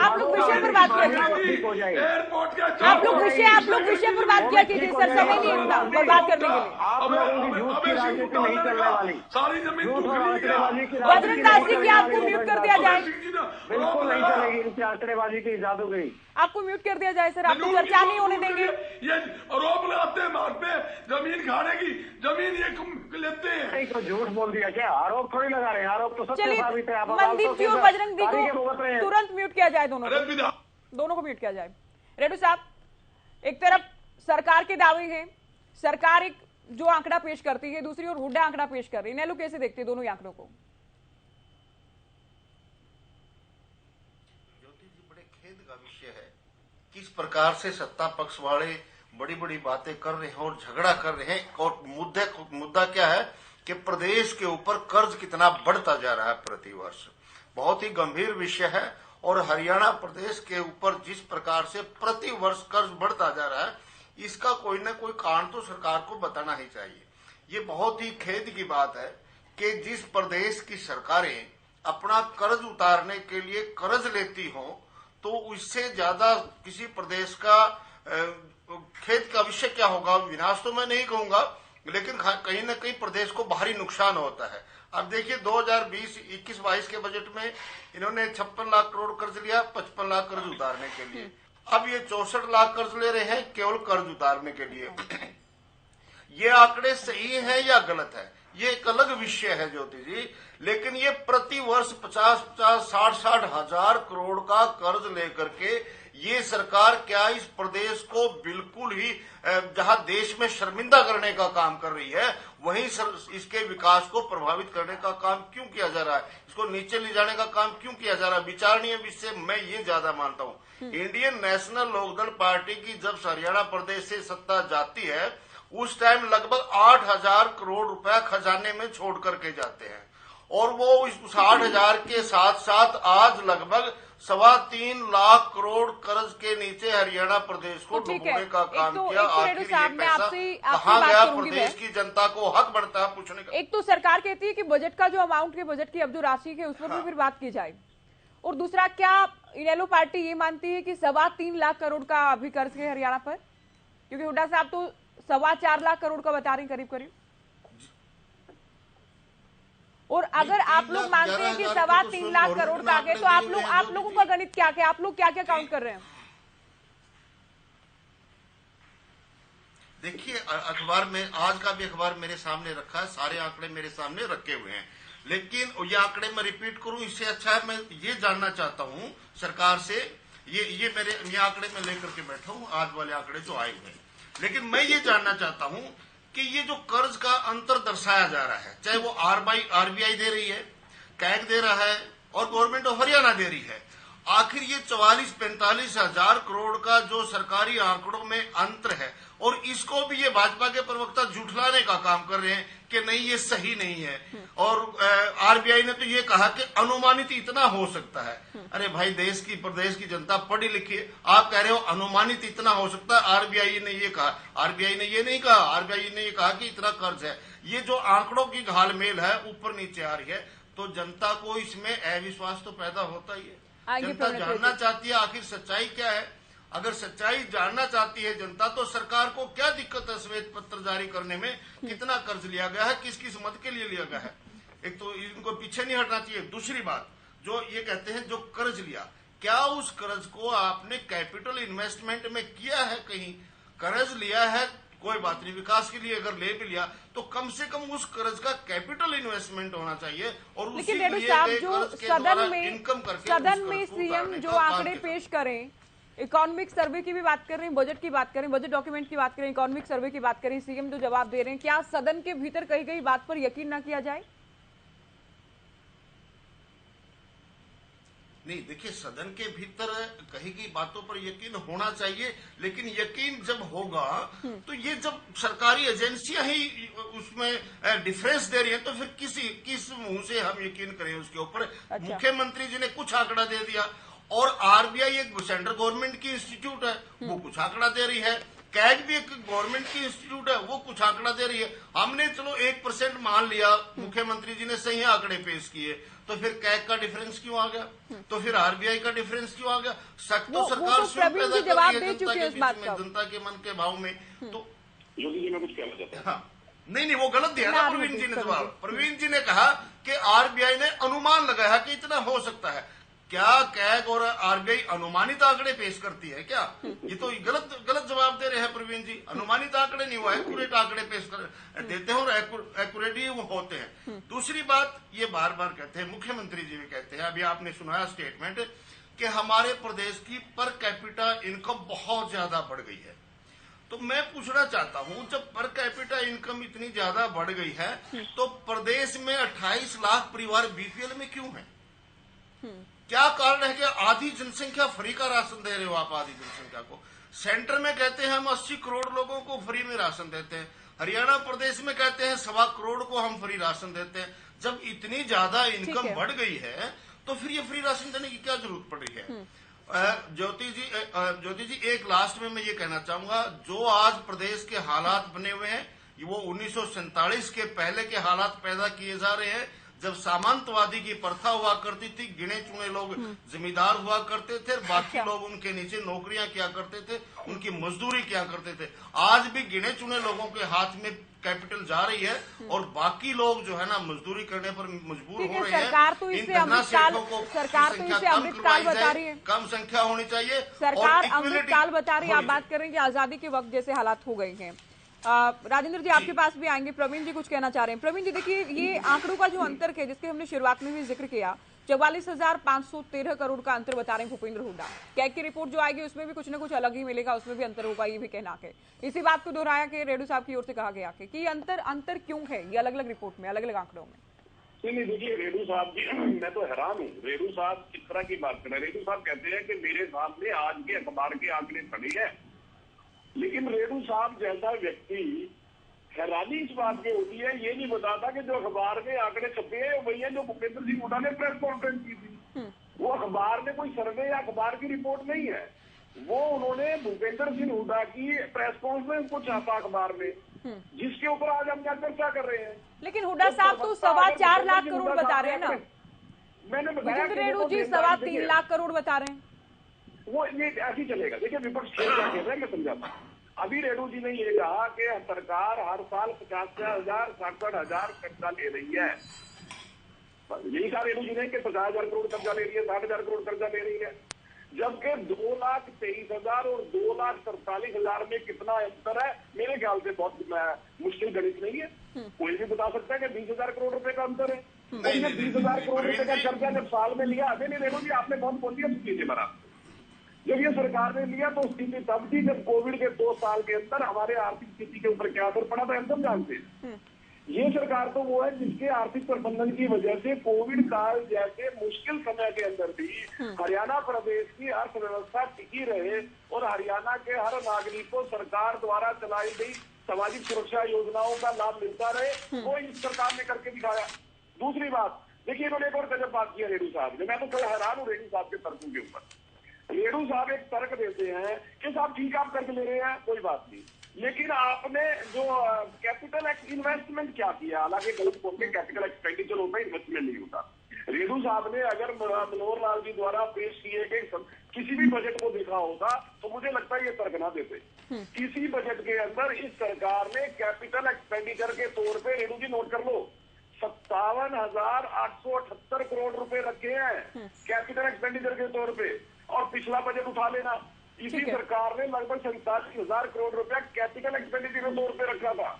S3: आप लोग विषय पर बात कीजिए, आप लोग विषय पर बात किया कीजिए सर, समय नहीं होता बात करने के लिए।
S8: आप लोगों की झूठ की राजनीति नहीं चलने वाली,
S7: सारी जमीन
S8: झूठ और आंकड़ेबाजी की
S3: बजरंग दास जी की आपको म्यूट कर दिया जाए,
S8: बिल्कुल नहीं चलेगी इनकी आंकड़ेबाजी की जादूगरी।
S3: आपको म्यूट कर दिया जाए सर, आपको चर्चा नहीं होने देंगे।
S7: ये आरोप लगाते हैं मार पे जमीन खाने की, जमीन ये लेते हैं।
S8: नहीं तो झूठ बोल दिया क्या? आरोप थोड़ी लगा रहे हैं, आरोप तो सत्य
S3: चलिए
S8: साबित है।
S3: मनदीप जी और बजरंग जी को तुरंत म्यूट किया जाए, दोनों को म्यूट किया जाए। रेड्डी साहब, एक तरफ सरकार के दावे हैं, सरकार एक जो आंकड़ा पेश करती है, दूसरी ओर हुड्डा आंकड़ा पेश कर रही है, इन्हें लोग कैसे देखते हैं दोनों ही आंकड़ों को?
S10: बड़े खेद का विषय है किस प्रकार से सत्ता पक्ष वाले बड़ी बड़ी बातें कर रहे हैं और झगड़ा कर रहे हैं। और मुद्दा क्या है कि प्रदेश के ऊपर कर्ज कितना बढ़ता जा रहा है प्रति वर्ष, बहुत ही गंभीर विषय है। और हरियाणा प्रदेश के ऊपर जिस प्रकार से प्रति वर्ष कर्ज बढ़ता जा रहा है, इसका कोई न कोई कारण तो सरकार को बताना ही चाहिए। ये बहुत ही खेद की बात है कि जिस प्रदेश की सरकारें अपना कर्ज उतारने के लिए कर्ज लेती हों, तो उससे ज्यादा किसी प्रदेश का खेद का विषय क्या होगा? विनाश तो मैं नहीं कहूंगा, लेकिन कहीं न कहीं प्रदेश को भारी नुकसान होता है। अब देखिए 2020-21-22 के बजट में इन्होंने 56 लाख करोड़ कर्ज लिया 55 लाख कर्ज उतारने के लिए। अब ये 64 लाख कर्ज ले रहे हैं केवल कर्ज उतारने के लिए। ये आंकड़े सही है या गलत है, ये एक अलग विषय है ज्योति जी, लेकिन ये प्रति वर्ष 50-60 हजार करोड़ का कर्ज लेकर के ये सरकार क्या इस प्रदेश को बिल्कुल ही जहां देश में शर्मिंदा करने का काम कर रही है, वहीं इसके विकास को प्रभावित करने का काम क्यों किया जा रहा है, इसको नीचे ले जाने का काम क्यों किया जा रहा है? विचारणीय विषय मैं ये ज्यादा मानता हूँ। इंडियन नेशनल लोकदल पार्टी की जब हरियाणा प्रदेश से सत्ता जाती है, उस टाइम लगभग 8,000 करोड़ रुपया खजाने में छोड़ करके जाते हैं, और वो उस 8,000 के साथ साथ आज लगभग 3.25 लाख करोड़ कर्ज के नीचे हरियाणा प्रदेश को डुबोने का काम किया। आखिर ये पैसा कहाँ गया? प्रदेश की जनता को हक बनता है पूछने का।
S3: एक तो सरकार कहती है कि बजट का जो अमाउंट है, बजट की अब जो राशि है उस पर भी फिर बात की जाए, और दूसरा क्या इनेलो पार्टी ये मानती है कि 3.25 लाख करोड़ का अभी कर्ज है हरियाणा पर? क्योंकि हुड्डा साहब तो 4.25 लाख करोड़ का बता रहे हैं करीब। और अगर आप लोग मानते हैं कि 3.25 लाख करोड़ का है, तो आप लोगों का गणित क्या है? आप लोग क्या क्या काउंट कर रहे हैं?
S10: देखिए अखबार में आज का भी अखबार मेरे सामने रखा है, सारे आंकड़े मेरे सामने रखे हुए हैं, लेकिन ये आंकड़े मैं रिपीट करूं इससे अच्छा है मैं ये जानना चाहता हूं सरकार से, ये आंकड़े में लेकर के बैठा हूं, आज वाले आंकड़े जो आए हुए हैं, लेकिन मैं ये जानना चाहता हूं कि ये जो कर्ज का अंतर दर्शाया जा रहा है, चाहे वो आरबीआई दे रही है, कैग दे रहा है और गवर्नमेंट ऑफ हरियाणा दे रही है, आखिर ये 44-45 हजार करोड़ का जो सरकारी आंकड़ों में अंतर है, और इसको भी ये भाजपा के प्रवक्ता झूठलाने का काम कर रहे हैं कि नहीं ये सही नहीं है। और आरबीआई ने तो ये कहा कि अनुमानित इतना हो सकता है। अरे भाई प्रदेश की जनता पढ़ी लिखी है, आप कह रहे हो अनुमानित इतना हो सकता है। आरबीआई ने ये कहा, आरबीआई ने ये नहीं कहा, आरबीआई ने ये कहा कि इतना कर्ज है। ये जो आंकड़ों की घालमेल है ऊपर नीचे आ रही है, तो जनता को इसमें अविश्वास तो पैदा होता ही है। जनता जानना चाहती है आखिर सच्चाई क्या है। अगर सच्चाई जानना चाहती है जनता, तो सरकार को क्या दिक्कत है श्वेत पत्र जारी करने में? कितना कर्ज लिया गया है, किस किस मद के लिए लिया गया है? एक तो इनको पीछे नहीं हटना चाहिए। दूसरी बात, जो ये कहते हैं जो कर्ज लिया, क्या उस कर्ज को आपने कैपिटल इन्वेस्टमेंट में किया है? कहीं कर्ज लिया है कोई बात नहीं, विकास के लिए अगर ले भी लिया तो कम से कम उस कर्ज का कैपिटल इन्वेस्टमेंट होना चाहिए। और उसी लिए कर्ज के द्वारा इनकम करके
S3: सदन में सीएम जो आंकड़े पेश करें, इकोनॉमिक सर्वे की भी बात कर रहे हैं, बजट की बात करें, बजट डॉक्यूमेंट की बात करें, इकोनॉमिक सर्वे की बात करें, सीएम जो जवाब दे रहे हैं, क्या सदन के भीतर कही गई बात पर यकीन ना किया जाए?
S10: नहीं, देखिए, सदन के भीतर कही गई बातों पर यकीन होना चाहिए, लेकिन यकीन जब होगा तो ये जब सरकारी एजेंसियां ही उसमें डिफरेंस दे रही हैं तो फिर किस मुंह से हम यकीन करें उसके ऊपर।
S3: अच्छा।
S10: मुख्यमंत्री जी ने कुछ आंकड़ा दे दिया और आरबीआई एक सेंट्रल गवर्नमेंट की इंस्टीट्यूट है, वो कुछ आंकड़ा दे रही है, कैग भी एक गवर्नमेंट की इंस्टीट्यूट है, वो कुछ आंकड़ा दे रही है। हमने चलो 1% मान लिया, मुख्यमंत्री जी ने सही आंकड़े पेश किए, तो फिर कैग का डिफरेंस क्यों आ गया, तो फिर आरबीआई का डिफरेंस क्यों आ गया? शक तो सरकार स्वयं पैदा कर रही है जनता के बीच में, जनता के मन के भाव में। तो
S6: योगी जी मैं कुछ कहना चाहता हूँ।
S10: हाँ, नहीं, वो गलत दिया ना प्रवीण जी ने जवाब। प्रवीण जी ने कहा कि आरबीआई ने अनुमान लगाया कि इतना हो सकता है। क्या कैग और आरबीआई अनुमानित आंकड़े पेश करती है क्या? ये तो गलत जवाब दे रहे हैं प्रवीण जी। अनुमानित आंकड़े नहीं हुआ, एक्यूरेट आंकड़े पेश कर देते हैं और एक्यूरेट ही वो होते हैं। दूसरी बात, ये बार बार कहते हैं, मुख्यमंत्री जी भी कहते हैं, अभी आपने सुनाया स्टेटमेंट कि हमारे प्रदेश की पर कैपिटा इनकम बहुत ज्यादा बढ़ गई है। तो मैं पूछना चाहता हूं, जब पर कैपिटा इनकम इतनी ज्यादा बढ़ गई है तो प्रदेश में 28 लाख परिवार बीपीएल में क्यों है? क्या कारण है कि आधी जनसंख्या फ्री का राशन दे रहे हो आप? आधी जनसंख्या को सेंटर में कहते हैं हम 80 करोड़ लोगों को फ्री में राशन देते हैं, हरियाणा प्रदेश में कहते हैं 1.25 करोड़ को हम फ्री राशन देते हैं। जब इतनी ज्यादा इनकम बढ़ गई है तो फिर ये फ्री राशन देने की क्या जरूरत पड़ रही है? ज्योति जी, एक लास्ट में मैं ये कहना चाहूंगा, जो आज प्रदेश के हालात बने हुए हैं वो 1947 के पहले के हालात पैदा किए जा रहे हैं, जब सामंतवादी की प्रथा हुआ करती थी, गिने चुने लोग जमींदार हुआ करते थे, बाकी लोग उनके नीचे नौकरियां किया करते थे, उनकी मजदूरी किया करते थे। आज भी गिने चुने लोगों के हाथ में कैपिटल जा रही है और बाकी लोग जो है ना मजदूरी करने पर मजबूर हो रहे हैं।
S3: सरकार तो इसे अमृतकाल बता रही है,
S10: कम संख्या होनी चाहिए,
S3: सरकार अमृतकाल बता रही है। आप बात करेंगे आजादी के वक्त जैसे हालात हो गए हैं। राजेंद्र जी आपके पास भी आएंगे, प्रवीण जी कुछ कहना चाह रहे हैं। प्रवीण जी देखिए, ये आंकड़ों का जो अंतर है जिसके हमने शुरुआत में भी जिक्र किया, 44,513 करोड़ का अंतर बता रहे हैं भूपेंद्र हुड्डा। कैग की रिपोर्ट जो आएगी उसमें भी कुछ ना कुछ अलग ही मिलेगा, उसमें भी अंतर होगा, ये भी कहना है। इसी बात को दोहराया कि रेडू साहब की ओर से कहा गया कि अंतर क्यों है ये अलग अलग रिपोर्ट में, अलग अलग आंकड़ों में?
S6: नहीं, देखिए रेडू साहब जी, मैं तो हैरान हूँ, रेडू साहब किस तरह की बात कर रहे हैं। रेडू साहब कहते हैं कि मेरे सामने आज के अखबार के आंकड़े पड़े हैं, लेकिन रेडू साहब जैसा व्यक्ति, हैरानी इस बात की होती है, ये नहीं बताता कि जो अखबार में आंकड़े छपे हैं वही है जो भूपेंद्र सिंह हुड्डा ने प्रेस कॉन्फ्रेंस की थी। वो अखबार में कोई सर्वे या अखबार की रिपोर्ट नहीं है, वो उन्होंने भूपेंद्र सिंह हुड्डा की प्रेस कॉन्फ्रेंस को छापा अखबार में, जिसके ऊपर आज हम क्या चर्चा कर रहे हैं।
S3: लेकिन हुड्डा साहब तो 4.25 लाख करोड़ बता रहे हैं ना।
S6: मैंने बताया
S3: रेडू जी 3.25 लाख करोड़ बता रहे हैं।
S6: वो ये ऐसे चलेगा। देखिए विपक्ष क्या कह रहे हैं मैं समझाता हूँ। अभी रेडू जी ने ये कहा कि सरकार हर साल 50,000 67,000 कर्जा ले रही है। यही कहा रेडू जी ने कि 50,000 करोड़ कर्जा ले रही है, 60,000 करोड़ कर्जा ले रही है, जबकि 2,23,000 और 2,43,000 में कितना अंतर है? मेरे ख्याल से बहुत मुश्किल गणित नहीं है, कोई भी बता सकता है कि 20,000 करोड़ रुपए का अंतर है। 20,000 करोड़ रुपए का कर्जा जब साल में लिया, नहीं रेडू जी आपने बहुत बोलिए लीजिए बना, जब ये सरकार ने लिया तो स्थिति तब थी जब कोविड के 2 साल के अंदर हमारे आर्थिक स्थिति के ऊपर क्या असर पड़ा था हम सब जानते हैं। ये सरकार तो वो है जिसके आर्थिक प्रबंधन की वजह से कोविड काल जैसे मुश्किल समय के अंदर भी हरियाणा प्रदेश की अर्थव्यवस्था टिकी रहे और हरियाणा के हर नागरिक को सरकार द्वारा चलाई गई सामाजिक सुरक्षा योजनाओं का लाभ मिलता रहे, वो इस सरकार ने करके दिखाया। दूसरी बात देखिए, इन्होंने एक और गजब बात किया रेडू साहब ने, मैं तो थोड़ा हैरान हूँ रेडू साहब के तर्कों के ऊपर। रेडू साहब एक तर्क देते हैं कि साहब ठीक है आप कर्ज ले रहे हैं, कोई बात नहीं, लेकिन आपने जो कैपिटल इन्वेस्टमेंट क्या किया? हालांकि गलत बोलते कैपिटल एक्सपेंडिचर होता है, इन्वेस्टमेंट नहीं होता। रेडू साहब ने अगर मनोहर लाल जी द्वारा पेश किए गए किसी भी बजट को देखा होगा तो मुझे लगता है ये तर्क ना देते। किसी बजट के अंदर इस सरकार ने कैपिटल एक्सपेंडिचर के तौर पे, रेडू जी नोट कर लो, 57,878 करोड़ रुपए रखे हैं कैपिटल एक्सपेंडिचर के तौर पे, और पिछला बजट उठा लेना, इसी सरकार ने लगभग 47,000 करोड़ रुपया कैपिटल एक्सपेंडिचर के तौर पे रखा था।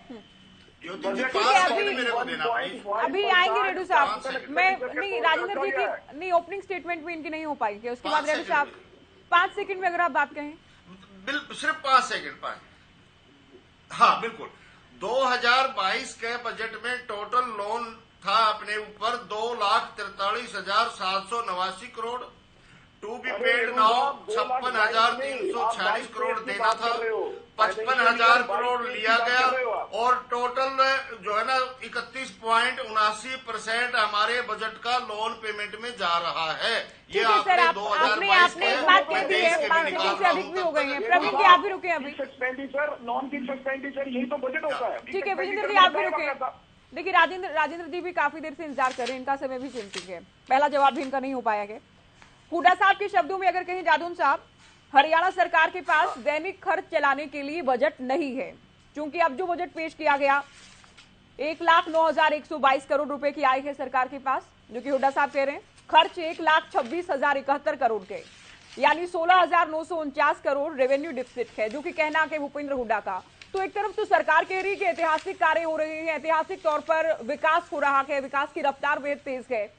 S3: अभी आएंगे रेडू साहब, मैं नहीं राजेंद्र जी की नहीं ओपनिंग स्टेटमेंट में इनकी नहीं हो पाई, उसके बाद रेडू साहब 5 सेकंड में अगर आप बात कहें।
S10: सिर्फ 5 सेकंड। हाँ बिल्कुल, 2022 के बजट में टोटल लोन था अपने ऊपर 2,43,789 crore, to be paid now 56,346 crore देना था, 55,000 करोड़ लिया गया और टोटल जो है ना 31.79% हमारे बजट का लोन पेमेंट में जा रहा है। ये आपने 2022
S3: आपने एक बात कह दी है, 5 से अधिक भी हो गए हैं। प्रवीण जी आप भी रुके अभी,
S6: एक्सपेंडिचर नॉन फिक्स एक्सपेंडिचर यही तो बजट होता है।
S3: ठीक है विजेंद्र जी आप भी रुके। देखिए राजेंद्र जी भी काफी देर से इंतजार कर रहे हैं, इनका समय भी चिंतित है, पहला जवाब भी इनका नहीं हो पाया है। हुड्डा साहब के शब्दों में अगर कहें जादून साहब, हरियाणा सरकार के पास दैनिक खर्च चलाने के लिए बजट नहीं है, क्योंकि अब जो बजट पेश किया गया 1,09,122 करोड़ रुपए की आय है सरकार के पास, जो कि हुड्डा साहब कह रहे हैं। खर्च 1,26,071 करोड़ के, यानी 16,949 करोड़ रेवेन्यू डिफिसिट है, जो कि कहना है भूपेंद्र हुड्डा का। तो एक तरफ तो सरकार कह रही है कि ऐतिहासिक कार्य हो रहे हैं, ऐतिहासिक तौर पर विकास हो रहा है, विकास की रफ्तार बेहद तेज है।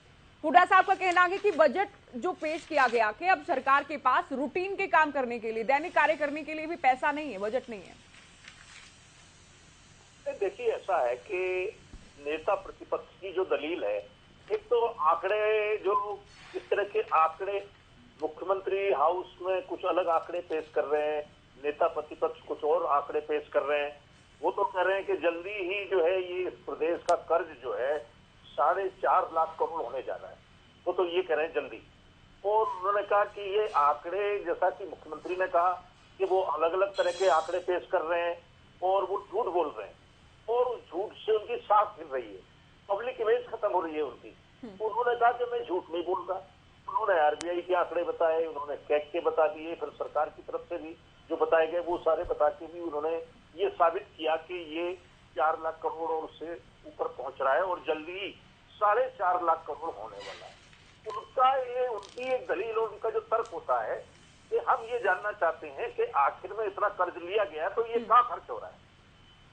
S3: हुड्डा साहब का कहना है कि बजट जो पेश किया गया कि अब सरकार के पास रूटीन के काम करने के लिए, दैनिक कार्य करने के लिए भी पैसा नहीं है, बजट नहीं है।
S11: देखिए ऐसा है कि नेता प्रतिपक्ष की जो दलील है, एक तो आंकड़े, जो इस तरह के आंकड़े मुख्यमंत्री हाउस में कुछ अलग आंकड़े पेश कर रहे हैं, नेता प्रतिपक्ष कुछ और आंकड़े पेश कर रहे हैं। वो तो कह रहे हैं कि जल्दी ही जो है ये इस प्रदेश का कर्ज जो है 4.5 लाख करोड़ होने जा रहा है, वो तो ये कह रहे हैं जल्दी। और उन्होंने कहा कि ये आंकड़े, जैसा कि मुख्यमंत्री ने कहा कि वो अलग अलग तरह के आंकड़े पेश कर रहे हैं और वो झूठ बोल रहे हैं, और उस झूठ से उनकी साख गिर रही है, पब्लिक इमेज खत्म हो रही है उनकी। उन्होंने कहा कि मैं झूठ नहीं बोलता। उन्होंने आरबीआई के आंकड़े बताए, उन्होंने कैग के बता दिए, फिर सरकार की तरफ से भी जो बताए गए वो सारे बता के भी उन्होंने ये साबित किया कि ये 4 लाख करोड़ और उससे ऊपर पहुंच रहा है और जल्दी 4.5 लाख करोड़ होने वाला है। उनकी एक दलील और उनका जो तर्क होता है कि हम ये जानना चाहते हैं कि आखिर में इतना कर्ज लिया गया तो ये कहाँ खर्च हो रहा है,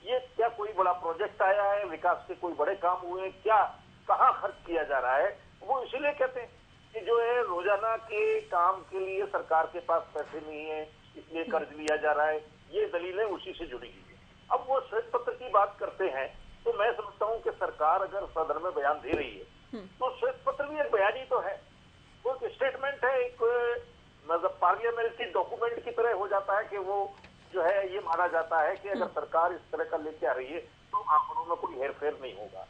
S11: ये क्या कोई बड़ा प्रोजेक्ट आया है, विकास के कोई बड़े काम हुए, क्या कहाँ खर्च किया जा रहा है। वो इसीलिए कहते हैं कि जो है रोजाना के काम के लिए सरकार के पास पैसे नहीं है, इसलिए कर्ज लिया जा रहा है। ये दलीलें उसी से जुड़ी हुई है। अब वो श्वेत पत्र की बात करते हैं तो मैं समझता हूँ कि सरकार अगर सदन में बयान दे रही है तो श्वेत पत्र भी एक बयान ही तो है, वो एक स्टेटमेंट है, एक मतलब पार्लियामेंट्री डॉक्यूमेंट की तरह हो जाता है कि वो जो है ये माना जाता है कि अगर सरकार इस तरह का लेके आ रही है तो आंकड़ों में कोई हेरफेर नहीं होगा।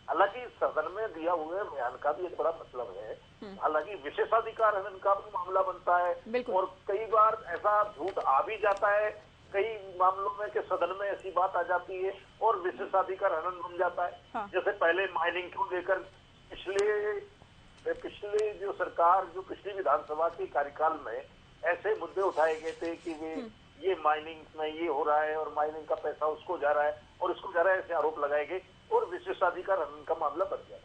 S11: हालांकि सदन में दिया हुए बयान का भी एक बड़ा मतलब है, हालांकि विशेषाधिकार हनन का भी मामला बनता है और कई बार ऐसा झूठ आ भी जाता है कई मामलों में कि सदन में ऐसी बात आ जाती है और विशेषाधिकार हनन बन जाता है। हाँ। जैसे पहले माइनिंग को लेकर पिछले जो सरकार, जो पिछली विधानसभा के कार्यकाल में ऐसे मुद्दे उठाए गए थे कि वे ये माइनिंग में ये हो रहा है और माइनिंग का पैसा उसको जा रहा है और इसको जा रहा है, ऐसे आरोप लगाए गए और विशेषाधिकार हनन का मामला बन गया।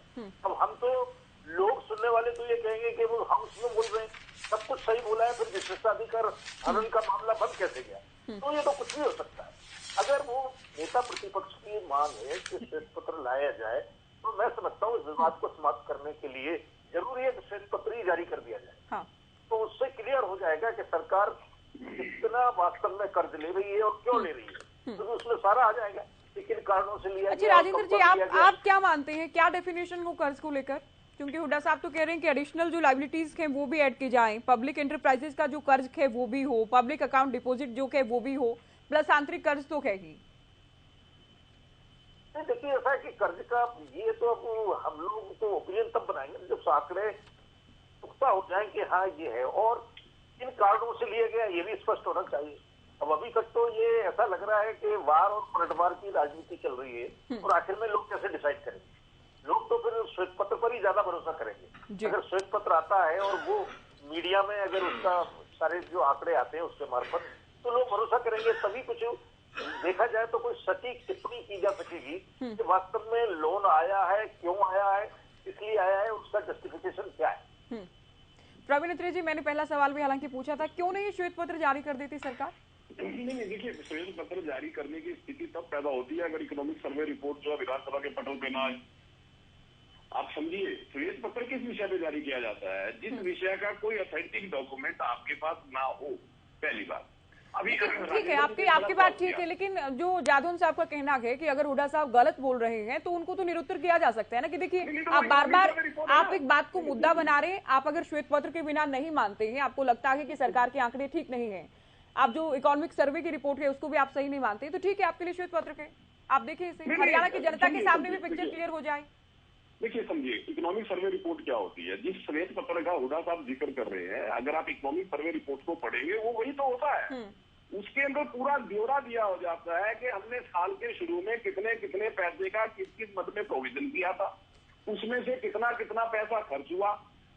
S11: अब हम तो लोग सुनने वाले तो ये कहेंगे कि वो हम उसमें बोल रहे हैं सब कुछ सही बोला है, फिर विशेषाधिकार हनन का मामला बंद कैसे गया। तो ये तो कुछ भी हो सकता है। अगर वो नेता प्रतिपक्ष की मांग है कि श्वेत पत्र लाया जाए तो मैं समझता हूँ इस विवाद को समाप्त करने के लिए जरूरी है कि श्वेत पत्र ही जारी कर दिया जाए। हाँ। तो उससे क्लियर हो जाएगा कि सरकार कितना वास्तव में कर्ज ले रही है और क्यों ले रही है, तो उसमें सारा आ जाएगा किन कारणों से लिया।
S3: अच्छा राजेंद्र जी, आप क्या मानते हैं, क्या डेफिनेशन हो कर्ज को लेकर? क्योंकि हुड्डा साहब तो कह रहे हैं कि एडिशनल जो लायबिलिटीज है वो भी ऐड की जाए, पब्लिक एंटरप्राइजेस का जो कर्ज है वो भी हो, पब्लिक अकाउंट डिपॉजिट जो है वो भी हो, प्लस आंतरिक कर्ज तो है ही।
S11: देखिए ऐसा है कि कर्ज का ये तो अब हम लोग तो ओपिनियन तब बनाएंगे जब आंकड़े पुख्ता हो जाए कि हाँ ये है और किन कारणों से लिया गया ये भी स्पष्ट होना चाहिए। अब अभी तक तो ये ऐसा लग रहा है कि वार और पलटवार की राजनीति चल रही है और आखिर में लोग कैसे डिसाइड करेंगे। लोग तो फिर श्वेत पत्र पर ही ज्यादा भरोसा करेंगे। अगर श्वेत पत्र आता है और वो मीडिया में अगर उसका सारे जो आंकड़े आते हैं उसके मार्फत तो लोग भरोसा करेंगे, तभी कुछ देखा जाए तो कोई सटीक टिप्पणी की जा सकेगी कि वास्तव में लोन आया है, क्यों आया है, इसलिए आया है, उसका जस्टिफिकेशन क्या है।
S3: प्रवीण अत्रे जी, मैंने पहला सवाल भी हालांकि पूछा था, क्यों नहीं श्वेत पत्र जारी कर देती सरकार?
S6: नहीं, देखिए श्वेत पत्र जारी करने की स्थिति तब पैदा होती है अगर इकोनॉमिक सर्वे रिपोर्ट जो है विधानसभा के पटल पे ना आए। आप समझिए, श्वेत पत्र किस विषय पे जारी किया जाता है? जिस विषय का कोई ऑथेंटिक डॉक्यूमेंट आपके पास ना हो, पहली बात। अभी
S3: ठीक है, आपकी बात ठीक है, लेकिन जो जादौन साहब का कहना है कि अगर हुड्डा साहब गलत बोल रहे हैं तो उनको तो निरुत्तर किया जा सकता है ना, कि देखिए आप बार बार आप एक बात को मुद्दा बना रहे हैं। आप अगर श्वेत पत्र के बिना नहीं मानते हैं, आपको लगता है कि सरकार के आंकड़े ठीक नहीं है, आप जो इकोनॉमिक सर्वे की रिपोर्ट है उसको भी आप सही नहीं मानते, तो ठीक है, आपके लिए श्वेत पत्र के आप देखिए इसे, हरियाणा की जनता के सामने भी पिक्चर क्लियर हो जाए।
S6: देखिए समझिए, इकोनॉमिक सर्वे रिपोर्ट क्या होती है, जिस श्वेत पत्र का हुड्डा साहब जिक्र कर रहे हैं, अगर आप इकोनॉमिक सर्वे रिपोर्ट को पढ़ेंगे वो वही तो होता है। उसके अंदर पूरा ब्यौरा दिया हो जाता है कि हमने साल के शुरू में कितने कितने पैसे का किस किस मद में प्रोविजन किया था, उसमें से कितना कितना पैसा खर्च हुआ,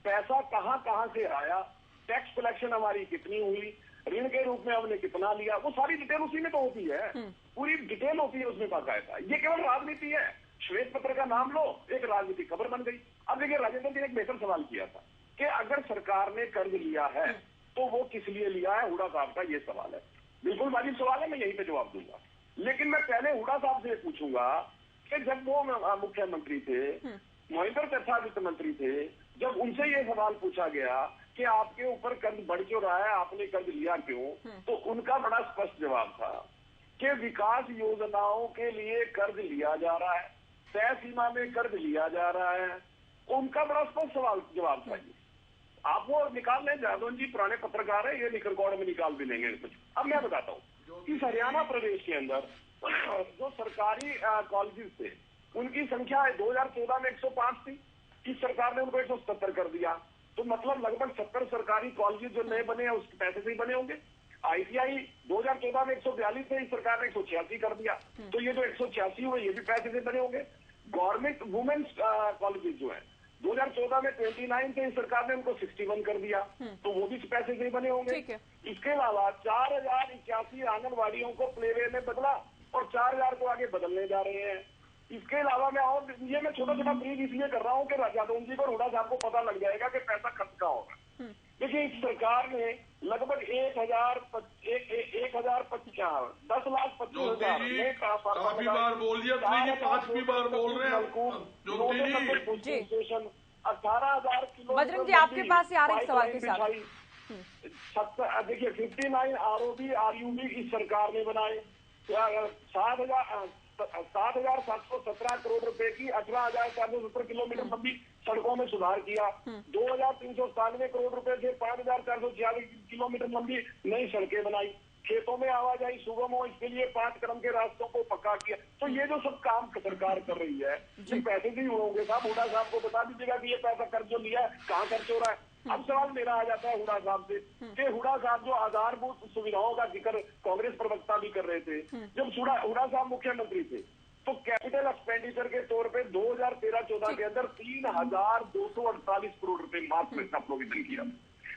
S6: पैसा कहां कहां से आया, टैक्स कलेक्शन हमारी कितनी हुई, ऋण के रूप में हमने कितना लिया, वो सारी डिटेल उसी में तो होती है, पूरी डिटेल होती है उसमें बाकायदा। ये केवल राजनीति है, श्वेत पत्र का नाम लो, एक राजनीतिक खबर बन गई। अब देखिए, राजेंद्र जी ने एक बेहतर सवाल किया था कि अगर सरकार ने कर्ज लिया है तो वो किस लिए लिया है, हुड्डा साहब का ये सवाल है, बिल्कुल वाजिब सवाल है, मैं यहीं पे जवाब दूंगा। लेकिन मैं पहले हुड्डा साहब से पूछूंगा कि जब वो मुख्यमंत्री थे, महेंद्र चर्चा वित्त मंत्री थे, जब उनसे ये सवाल पूछा गया कि आपके ऊपर कर्ज बढ़ क्यों रहा है, आपने कर्ज लिया क्यों, तो उनका बड़ा स्पष्ट जवाब था कि विकास योजनाओं के लिए कर्ज लिया जा रहा है, तय सीमा में कर्ज लिया जा रहा है। उनका बड़ा स्पष्ट जवाब था। आप वो निकाल लें, जादौन जी पुराने पत्रकार है, ये रिकॉर्ड में निकाल भी लेंगे कुछ। अब मैं बताता हूँ, इस हरियाणा प्रदेश के अंदर जो सरकारी कॉलेजेस थे उनकी संख्या 2014 में 105 थी, इस सरकार ने उनको 177 कर दिया, तो मतलब लगभग 70 सरकारी कॉलेजेस जो नए बने हैं उसके पैसे से ही बने होंगे। ITI 2014 में 142 थे, इस सरकार ने 186 कर दिया, तो ये जो 186 हुए ये भी पैसे से बने होंगे। गवर्नमेंट वुमेन्स कॉलेजेस जो है 2014 में 29 थे, इस सरकार ने उनको 61 कर दिया, तो वो भी पैसे से ही बने होंगे। इसके अलावा 4081 आंगनबाड़ियों को प्लेवे में बदला और 4000 को आगे बदलने जा रहे हैं। इसके अलावा मैं छोटा छोटा ब्रीफ इसलिए कर रहा हूँ कि जादौन जी को, हुड्डा साहब को पता लग जाएगा कि पैसा खर्च कहाँ होगा। देखिए, इस सरकार ने लगभग 10,25,000
S7: काफी बार बोल दिया, 5वीं बार बोल रहे हैं।
S6: 18,000 किलो।
S3: बजरंग जी, आपके पास से आ रहे सवाल के साथ।
S6: देखिए 59 ROB RUB इस सरकार ने बनाए, 7,717 करोड़ रुपए की 18,470 किलोमीटर लंबी सड़कों में सुधार किया, 2,397 करोड़ रुपए से 5,446 किलोमीटर लंबी नई सड़कें बनाई, खेतों में आवाजाही सुगम हो इसके लिए 5 क्रम के रास्तों को पक्का किया। तो ये जो सब काम सरकार कर रही है, ये पैसे भी होंगे साहब, हुड्डा साहब को बता दीजिएगा कि ये पैसा कर्ज जो लिया है कहाँ खर्च हो रहा है। अब सवाल मेरा आ जाता है हुड्डा साहब से कि हुड्डा साहब जो आधारभूत सुविधाओं का जिक्र कांग्रेस प्रवक्ता भी कर रहे थे, जब हुड्डा साहब मुख्यमंत्री थे तो कैपिटल एक्सपेंडिचर के तौर पे 2013-14 के अंदर 3,248 करोड़ रुपए मात्र का प्रोविजन किया,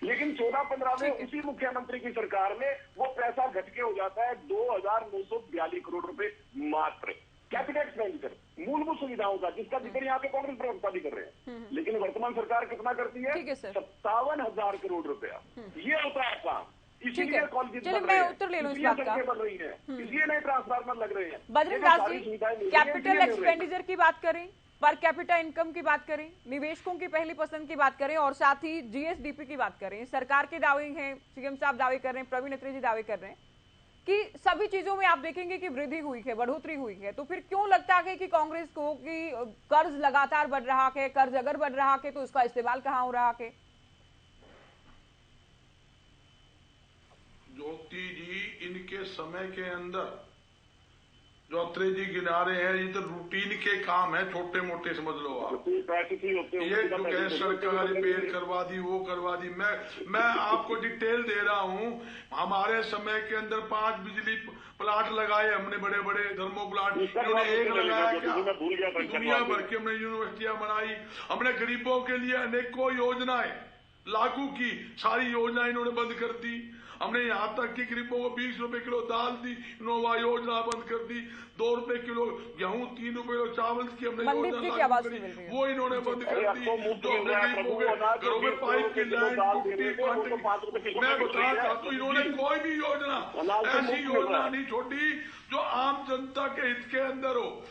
S6: लेकिन 14-15 में उसी मुख्यमंत्री की सरकार में वो पैसा घट के हो जाता है 2,942 करोड़ रुपए मात्र कैपिटल एक्सपेंडिचर, मूलभूत सुविधाओं का, जिसका जिक्र यहाँ पे कांग्रेस प्रवक्ता भी कर रहे हैं। लेकिन वर्तमान सरकार कितना करती है? 57,000 करोड़ रुपया। ये होता है काम, इसीलिए कॉलेज
S3: मैं उत्तर ले लूं इस बात का,
S6: बन रही है, इसलिए नए ट्रांसफार्मर लग रहे हैं।
S3: बजरंग जी, कैपिटल एक्सपेंडिचर की बात करें, पर कैपिटा इनकम की बात करें, निवेशकों की पहली पसंद की बात करें और साथ ही GSDP की बात करें, सरकार के दावे हैं, CM साहब दावे कर रहे हैं, प्रवीण अत्रे जी दावे कर रहे हैं कि सभी चीजों में आप देखेंगे कि वृद्धि हुई है, बढ़ोतरी हुई है, तो फिर क्यों लगता है कि कांग्रेस को कि कर्ज लगातार बढ़ रहा है, कर्ज अगर बढ़ रहा है तो उसका इस्तेमाल कहाँ हो रहा है?
S7: ज्योति जी, इनके समय के अंदर जो अत्रे जी गिना रहे हैं, ये तो रूटीन के काम है, छोटे मोटे समझ लो आप। ये जो गैस सरकार रिपेयर करवा दी, वो करवा दी, मैं आपको डिटेल दे रहा हूँ। हमारे समय के अंदर 5 बिजली प्लांट लगाए हमने, बड़े बड़े थर्मो प्लांट, इन्होंने एक लगाया क्या? दुनिया भर की हमने यूनिवर्सिटियां बनाई, हमने गरीबों के लिए अनेकों योजनाएं लागू की, सारी योजनाएं इन्होंने बंद कर दी। हमने यहाँ तक कि गरीबों को 20 रुपए किलो दाल दी, इन्होंने योजना बंद कर दी। 2 रुपए किलो गेहूं, 3 रुपए किलो चावल की हमने योजना लागू करी, वो इन्होंने बंद कर दी। जो हमने गरीबों के घरों में पाइप की लाइन टूटी, मैं बता चाहता हूँ, इन्होंने कोई भी योजना, ऐसी योजना नहीं छोड़ी जो आम जनता के हित के अंदर हो।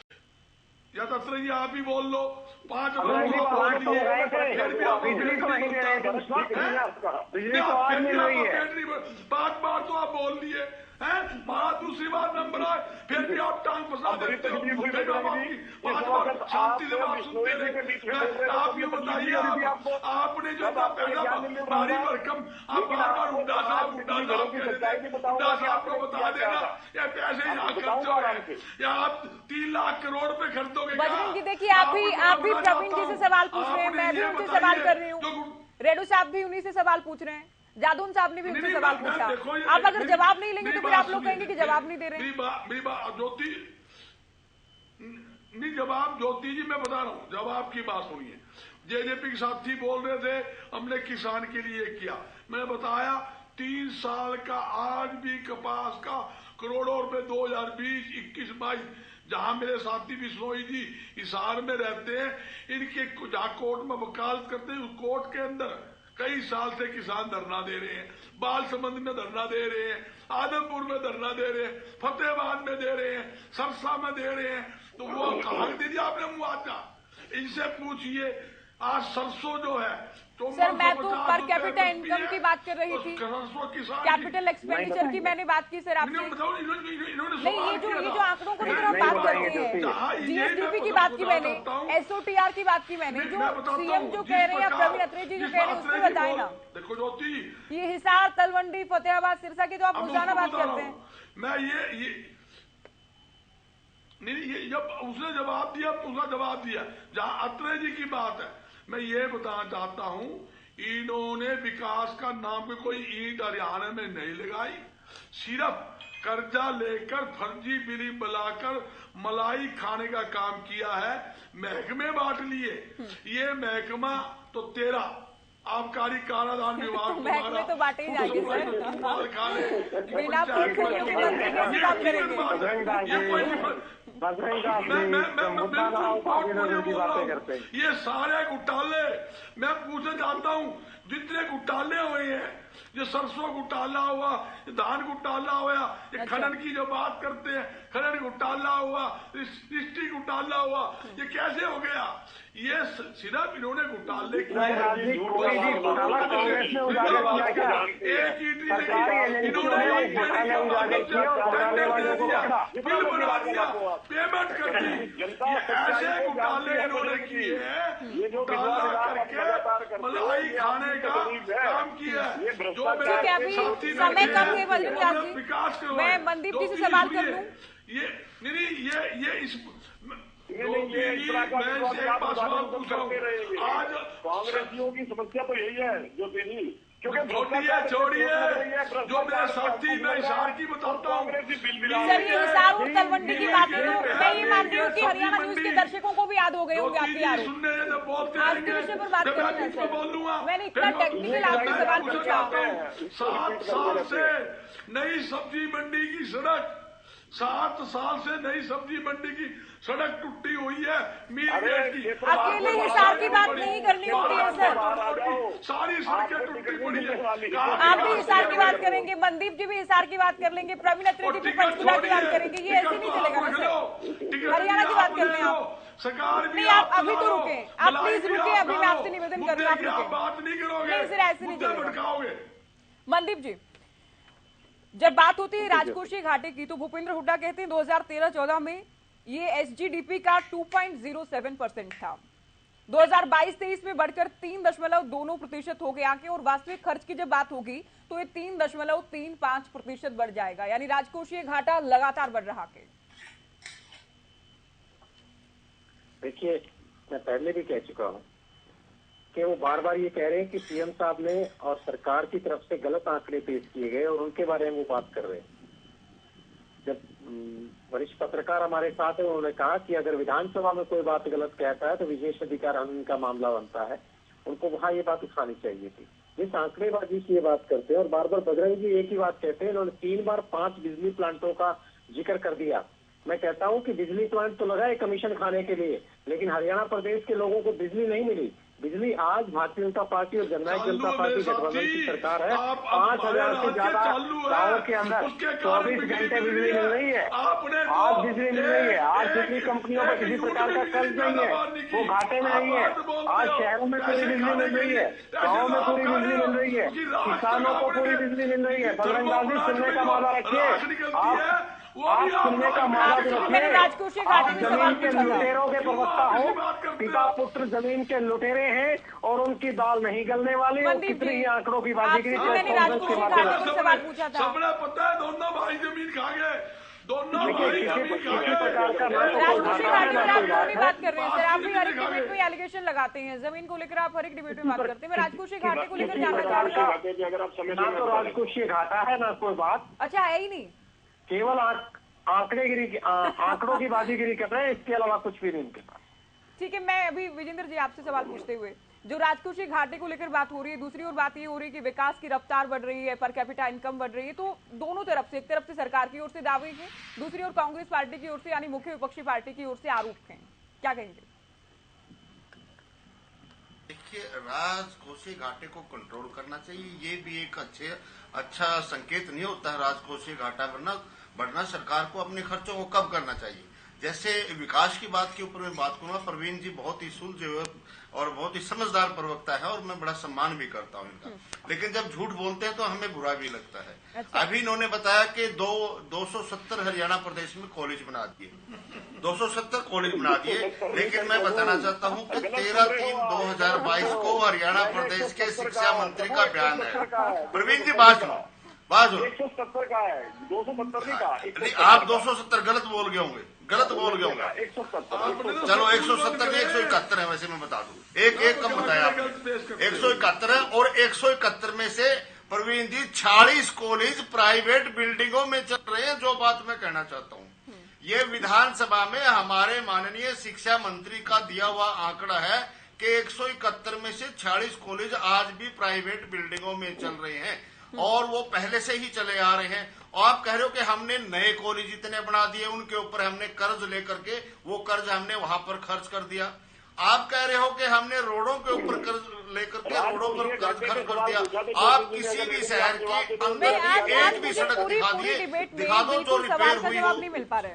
S7: या तो अत्र जी आप ही बोल लो, 5
S8: बिजली तो नहीं दे रहे, बिजली तो आज मिल रही है।
S7: 5 बार तो आप बोल दिए हैं, दूसरी बार नंबर आए फिर भी आप टांग फंसा देते हो। फिर आप आपकी 5 बार शांति से बात सुनते रहे। आप ये बताइए, आपने जो पहला भारी भरकम आप बार हुड्डा साहब कह रहे थे, हुड्डा साहब को बता देना या पैसे यहाँ खर्च हो रहे, या आप 3 लाख करोड़ पे खर्चोगे।
S3: बजरंग जी देखिए, आप भी प्रवीण जी से सवाल पूछ रहे हैं, मैं भी उनसे सवाल कर रही हूँ, रेणु साहब भी उन्हीं से सवाल पूछ रहे हैं, जादून साहब ने भी उनसे सवाल पूछा। आप अगर जवाब नहीं लेंगे तो फिर आप लोग कहेंगे कि जवाब नहीं दे रहे।
S7: मेरी बात ज्योति नहीं, जवाब ज्योति जी मैं बता रहा हूँ, जवाब की बात हुई है। जेजेपी के साथी बोल रहे थे हमने किसान के लिए किया, मैंने बताया 3 साल का आज भी कपास का करोड़ों रुपए 2020, 21, 22 जहां मेरे साथी बिश्नोई जी हिसार में रहते हैं, इनके जहां कोर्ट में वकालत करते हैं, उस कोर्ट के अंदर कई साल से किसान धरना दे रहे हैं, बालसमंद में धरना दे रहे हैं, आदमपुर में धरना दे रहे हैं, फतेहाबाद में दे रहे हैं, सरसा में दे रहे हैं। तो वो कहाँ दे दिया आपने मुआवजा? इनसे पूछिए। आज सरसों जो है
S3: सर, मैं तो पर कैपिटा इनकम की बात कर रही थी, कैपिटल एक्सपेंडिचर की मैंने बात की सर आपसे। नहीं, ये जो आंकड़ों को लेकर हम बात कर रहे हैं, जीएसडीपी की बात की मैंने, एसओटीआर की बात की मैंने, जो सीएम जो कह रहे हैं या प्रवीण अत्रे जी जो कह रहे हैं उसको बताए ना।
S7: देखो ज्योति,
S3: ये हिसार, तलवंडी, फतेहाबाद, सिरसा की जो आप रोजाना बात करते हैं,
S7: मैं ये नहीं, जब उसने जवाब दिया उसका जवाब दिया। जहां अत्रे जी की बात है, मैं ये बताना चाहता हूं, इन्होंने विकास का नाम पे कोई ईंट हरियाणा में नहीं लगाई, सिर्फ कर्जा लेकर फर्जी बिली बनाकर मलाई खाने का काम किया है, महकमे बांट लिए। ये महकमा तो तेरा आबकारी काराधान विभाग
S3: महकमे तो बांटे ही जाएंगे सर, बिना
S7: ये सारे घोटाले मैं पूछना चाहता हूँ, जितने घोटाले हुए हैं, ये सरसों घोटाला हुआ, धान घोटाला हुआ, ये खनन की जो बात करते हैं, खनन घोटाला हुआ, रजिस्ट्री घोटाला हुआ, ये कैसे हो गया? ये सिर्फ इन्होंने घोटाले किए, एक ईटी बिल बना दिया, पेमेंट कर दी। ऐसे घोटाले इन्होंने किए हैं, घोटाला करके मलाई खाने का काम किया।
S3: ठीक है, अभी समय कम है बलराम जी, मैं मनदीप जी से सवाल कर लूं।
S7: ये इस मैं बात पूछ रहा हूँ, आज
S6: कांग्रेसियों की समस्या तो यही है जो दीदी, क्योंकि
S7: छोड़िए जो मेरा साथी, मैं हिसार की बताता हूँ।
S3: सर, ये हिसार और तलवंडी की बात है, तो मैं ये मान रही हूँ कि हरियाणा न्यूज के दर्शकों को भी याद हो गए होंगे आपके आरोप। आज के विषय पर बात करेंगे सर, मैंने इतना टेक्निकल आपसे सवाल पूछा।
S7: 7 साल से नई सब्जी मंडी की सड़क, 7 साल से नई सब्जी मंडी की सड़क टूटी हुई है।
S3: अकेले हिसार की बात नहीं करनी होती है सर,
S7: सारी सड़कें टूटी पड़ी है।
S3: आप भी हिसार की बात करेंगे, मनदीप जी भी हिसार की बात कर लेंगे, प्रवीण अत्रे जी भी पंचकुला की बात करेंगे, ये ऐसे नहीं चलेगा ना सर। हरियाणा की बात कर रहे हैं आप, नहीं आप अभी तो रुके, आप प्लीज रुके, अभी मैं आपसे निवेदन कर रही हूँ, आप रुके,
S7: बात नहीं करोगे,
S3: नहीं सर ऐसे नहीं चलेगा। मनदीप जी, जब बात होती है राजकोषीय घाटे की, तो भूपेंद्र हुड्डा कहते हैं 2013-14 में ये एसजीडीपी का 2.07% था, 2022-23 में बढ़कर 3.2% हो गया के, और वास्तविक खर्च की जब बात होगी तो ये 3.35% बढ़ जाएगा, यानी राजकोषीय घाटा लगातार बढ़ रहा के।
S8: देखिए, मैं पहले भी कह चुका हूँ कि वो बार बार ये कह रहे हैं कि सीएम साहब ने और सरकार की तरफ से गलत आंकड़े पेश किए गए और उनके बारे में वो बात कर रहे हैं। जब वरिष्ठ पत्रकार हमारे साथ है, उन्होंने कहा कि अगर विधानसभा में कोई बात गलत कहता है तो विशेष अधिकार हनन का मामला बनता है, उनको वहां ये बात उठानी चाहिए थी। जिस आंकड़ेबाजी की ये बात करते हैं और बार बार बजरंग जी एक ही बात कहते हैं, इन्होंने 3 बार 5 बिजली प्लांटों का जिक्र कर दिया। मैं कहता हूं कि बिजली प्लांट तो लगाए कमीशन खाने के लिए, लेकिन हरियाणा प्रदेश के लोगों को बिजली नहीं मिली। बिजली आज भारतीय जनता पार्टी और जननायक जनता पार्टी गठबंधन की सरकार है। 5,000 से ज्यादा गाँव के अंदर 24 घंटे बिजली मिल रही है। आज बिजली मिल रही है। आज बिजली कंपनियों पर किसी प्रकार का कर्ज नहीं है, वो घाटे में नहीं है। आज शहरों में पूरी बिजली मिल रही है, गाँव में पूरी बिजली मिल रही है, किसानों को पूरी बिजली मिल रही है। बजरंगबाजी सुनने का मादा रखिए, आप सुनने का मादा रखिए। आप जमीन के लुटेरों के प्रवक्ता हो, पिता पुत्र जमीन के लुटेरे हैं और उनकी दाल नहीं गलने वाली। कितनी ही आंकड़ों की बाजीगरी
S3: सबने
S7: पता है, दोनों भाई जमीन खा गए, दोनों भाई जमीन खा गए।
S3: बात कर रहे हैं सर, आप भी हर एक डिबेट में एलिगेशन लगाते हैं, जमीन को लेकर आप हर एक डिबेट में बात करते हैं। मैं राजकोषीय घाटे को लेकर जानना चाह रही हूँ।
S8: ना तो राजकोषीय घाटा है ना कोई बात,
S3: अच्छा है ही नहीं,
S8: केवल आंकड़ों की बाजीगिरी कर रहे हैं, इसके अलावा कुछ भी नहीं उनके पास।
S3: ठीक है, मैं अभी विजेंद्र जी आपसे सवाल पूछते हुए, जो राजकोषीय घाटे को लेकर बात हो रही है, दूसरी ओर बात ये हो रही है कि विकास की रफ्तार बढ़ रही है, पर कैपिटा इनकम बढ़ रही है, तो दोनों तरफ से, एक तरफ से सरकार की ओर से दावे हैं, दूसरी ओर कांग्रेस पार्टी की ओर से यानी मुख्य विपक्षी पार्टी की ओर से आरोप हैं, क्या कहेंगे?
S10: देखिए, राजकोषीय घाटे को कंट्रोल करना चाहिए, ये भी एक अच्छा संकेत नहीं होता है। राजकोषीय घाटा बढ़ना सरकार को अपने खर्चों को कम करना चाहिए। जैसे विकास की बात के ऊपर मैं बात करूंगा, प्रवीण जी बहुत ही सुलझे हुए और बहुत ही समझदार प्रवक्ता है और मैं बड़ा सम्मान भी करता हूं इनका, लेकिन जब झूठ बोलते हैं तो हमें बुरा भी लगता है। अच्छा। अभी इन्होंने बताया कि 270 हरियाणा प्रदेश में कॉलेज बना दिए, 270 कॉलेज बना दिए, लेकिन मैं बताना चाहता हूं कि 13/3/2022 को हरियाणा प्रदेश के शिक्षा मंत्री का बयान है। प्रवीण जी बात सुनो,
S6: 170 का है, 270 नहीं कहा।
S10: आप 270 गलत बोल गए होंगे, गलत बोल गए होंगे।
S6: 170
S10: चलो 170 नहीं 171 है, वैसे मैं बता दूं, एक कम बताया, 171 है। और 171 में से प्रवीण जी 46 कॉलेज प्राइवेट बिल्डिंगों में चल रहे हैं। जो बात मैं कहना चाहता हूं, ये विधानसभा में हमारे माननीय शिक्षा मंत्री का दिया हुआ आंकड़ा है कि 171 में से 46 कॉलेज आज भी प्राइवेट बिल्डिंगों में चल रहे हैं और वो पहले से ही चले आ रहे हैं। और आप कह रहे हो कि हमने नए कॉलेज इतने बना दिए, उनके ऊपर हमने कर्ज लेकर के वो कर्ज हमने वहां पर खर्च कर दिया। आप कह रहे हो कि हमने रोडों के ऊपर कर्ज लेकर के रोडों पर कर्ज खर्च कर दिया। आप किसी भी शहर के अंदर की एक भी सड़क दिखा दो जो रिपेयर हुई हो।
S3: नहीं मिल पा रहे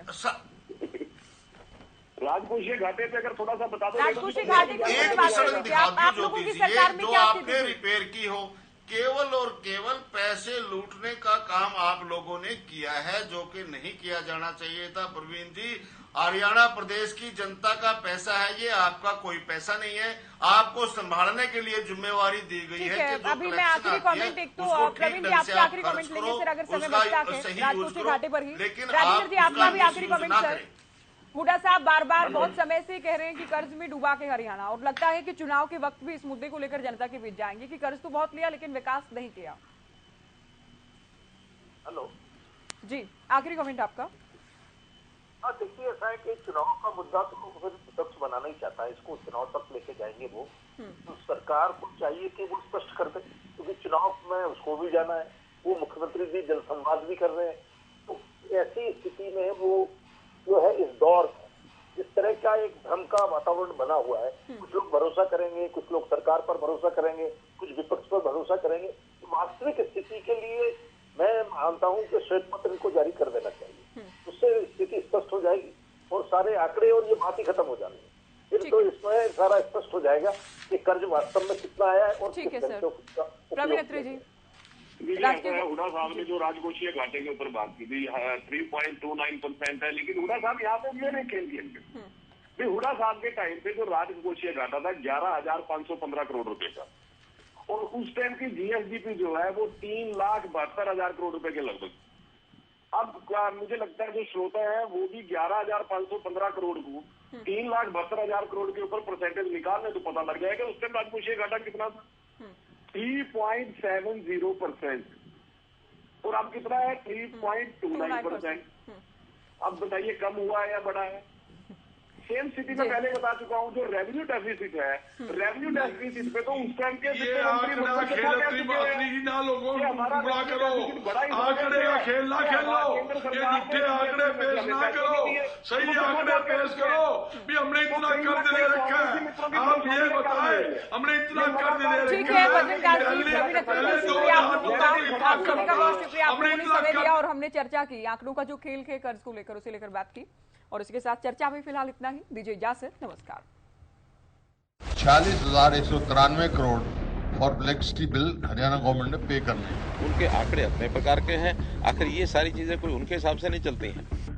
S6: राजकोषीय घाटे पे अगर थोड़ा सा बता दो,
S3: राजकोषीय घाटे
S10: एक भी सड़क दिखा दी जो दीजिए जो आपने रिपेयर की हो। केवल और केवल पैसे लूटने का काम आप लोगों ने किया है, जो कि नहीं किया जाना चाहिए था। प्रवीण जी, हरियाणा प्रदेश की जनता का पैसा है, ये आपका कोई पैसा नहीं है। आपको संभालने के लिए जिम्मेवारी दी गई है कि जो
S3: अभी मैं आखिरी कमेंट एक तो प्रवीण जी आपसे आखिरी कमेंट लेंगे सर, अगर समय बचता है राजकोषीय घाटे पर ही। राजेंद्र जी आपका भी आखिरी कमेंट सर। हुड्डा साहब बार बार बहुत समय से कह रहे हैं कि कर्ज में डूबा के हरियाणा, और लगता है कि चुनाव के वक्त भी इस मुद्दे को लेकर जनता के बीच जाएंगे कि कर्ज तो बहुत लिया लेकिन विकास नहीं किया।
S11: हेलो
S3: जी, आखिरी कमेंट आपका।
S11: हाँ, देखिए ऐसा है कि चुनाव का मुद्दा तो फिर विपक्ष बनाना ही चाहता है, इसको चुनाव तक लेके जाएंगे वो। तो सरकार को चाहिए कि वो स्पष्ट कर दे, क्योंकि चुनाव में उसको भी जाना है, वो मुख्यमंत्री भी जनसंवाद भी कर रहे हैं। तो ऐसी स्थिति में वो जो है इस दौर में इस तरह का एक भ्रम का वातावरण बना हुआ है। कुछ लोग भरोसा करेंगे, कुछ लोग सरकार पर भरोसा करेंगे, कुछ विपक्ष पर भरोसा करेंगे। तो वास्तविक स्थिति के लिए मैं मानता हूं कि श्वेत पत्र को जारी कर देना चाहिए, उससे स्थिति स्पष्ट हो जाएगी और सारे आंकड़े और ये बात ही खत्म हो जाएंगे। फिर तो इसमें सारा स्पष्ट हो जाएगा कि कर्ज वास्तव में कितना आया है और
S3: ठीक है सर। प्रवीण अत्री जी,
S6: हुड्डा साहब ने जो राजकोषीय घाटे के ऊपर बात की थी 3.29% है, लेकिन हुड्डा साहब यहाँ पे ये नहीं खेल दिए। हुड्डा साहब के टाइम पे जो राजकोषीय घाटा था 11,515 करोड़ रुपए का, और उस टाइम की जीएसडीपी जो है वो 3,72,000 करोड़ रुपए के लगभग। अब मुझे लगता है जो श्रोता है वो भी 11,515 करोड़ को 3,72,000 करोड़ के ऊपर परसेंटेज निकाल ले तो पता लग जाएगा उस टाइम राजकोषीय घाटा कितना था, 3.70%। और अब कितना है 3.29%। अब बताइए कम हुआ है या बढ़ा है? सेम स्थिति में पहले बता चुका हूँ, जो रेवेन्यू डेफिसिट है, रेवेन्यू डेफिसिट पे तो उस टाइम के
S7: खेल ना लोगों को करो, आंकड़े का खेल ना खेलो, ये झूठे आंकड़े पेश ना करो। सही आंकड़े पेश करो भी हमने इतना कर्ज ले रखा है। आप ये बताएं हमने इतना कर्ज ले रखा है।
S3: ठीक है पत्रकार जी, शुक्रिया आप सभी का बहुत शुक्रिया, आपने समय दिया और हमने चर्चा की आंकड़ों का जो खेल है कर्ज को लेकर उसे लेकर बात की और इसके साथ चर्चा में फिलहाल इतना ही। दीजिए इजाजत, नमस्कार।
S1: 46,193 crore for electricity bill Haryana government ने पे करने।
S2: उनके आंकड़े अपने प्रकार के हैं, आखिर ये सारी चीजें कोई उनके हिसाब से नहीं चलती हैं।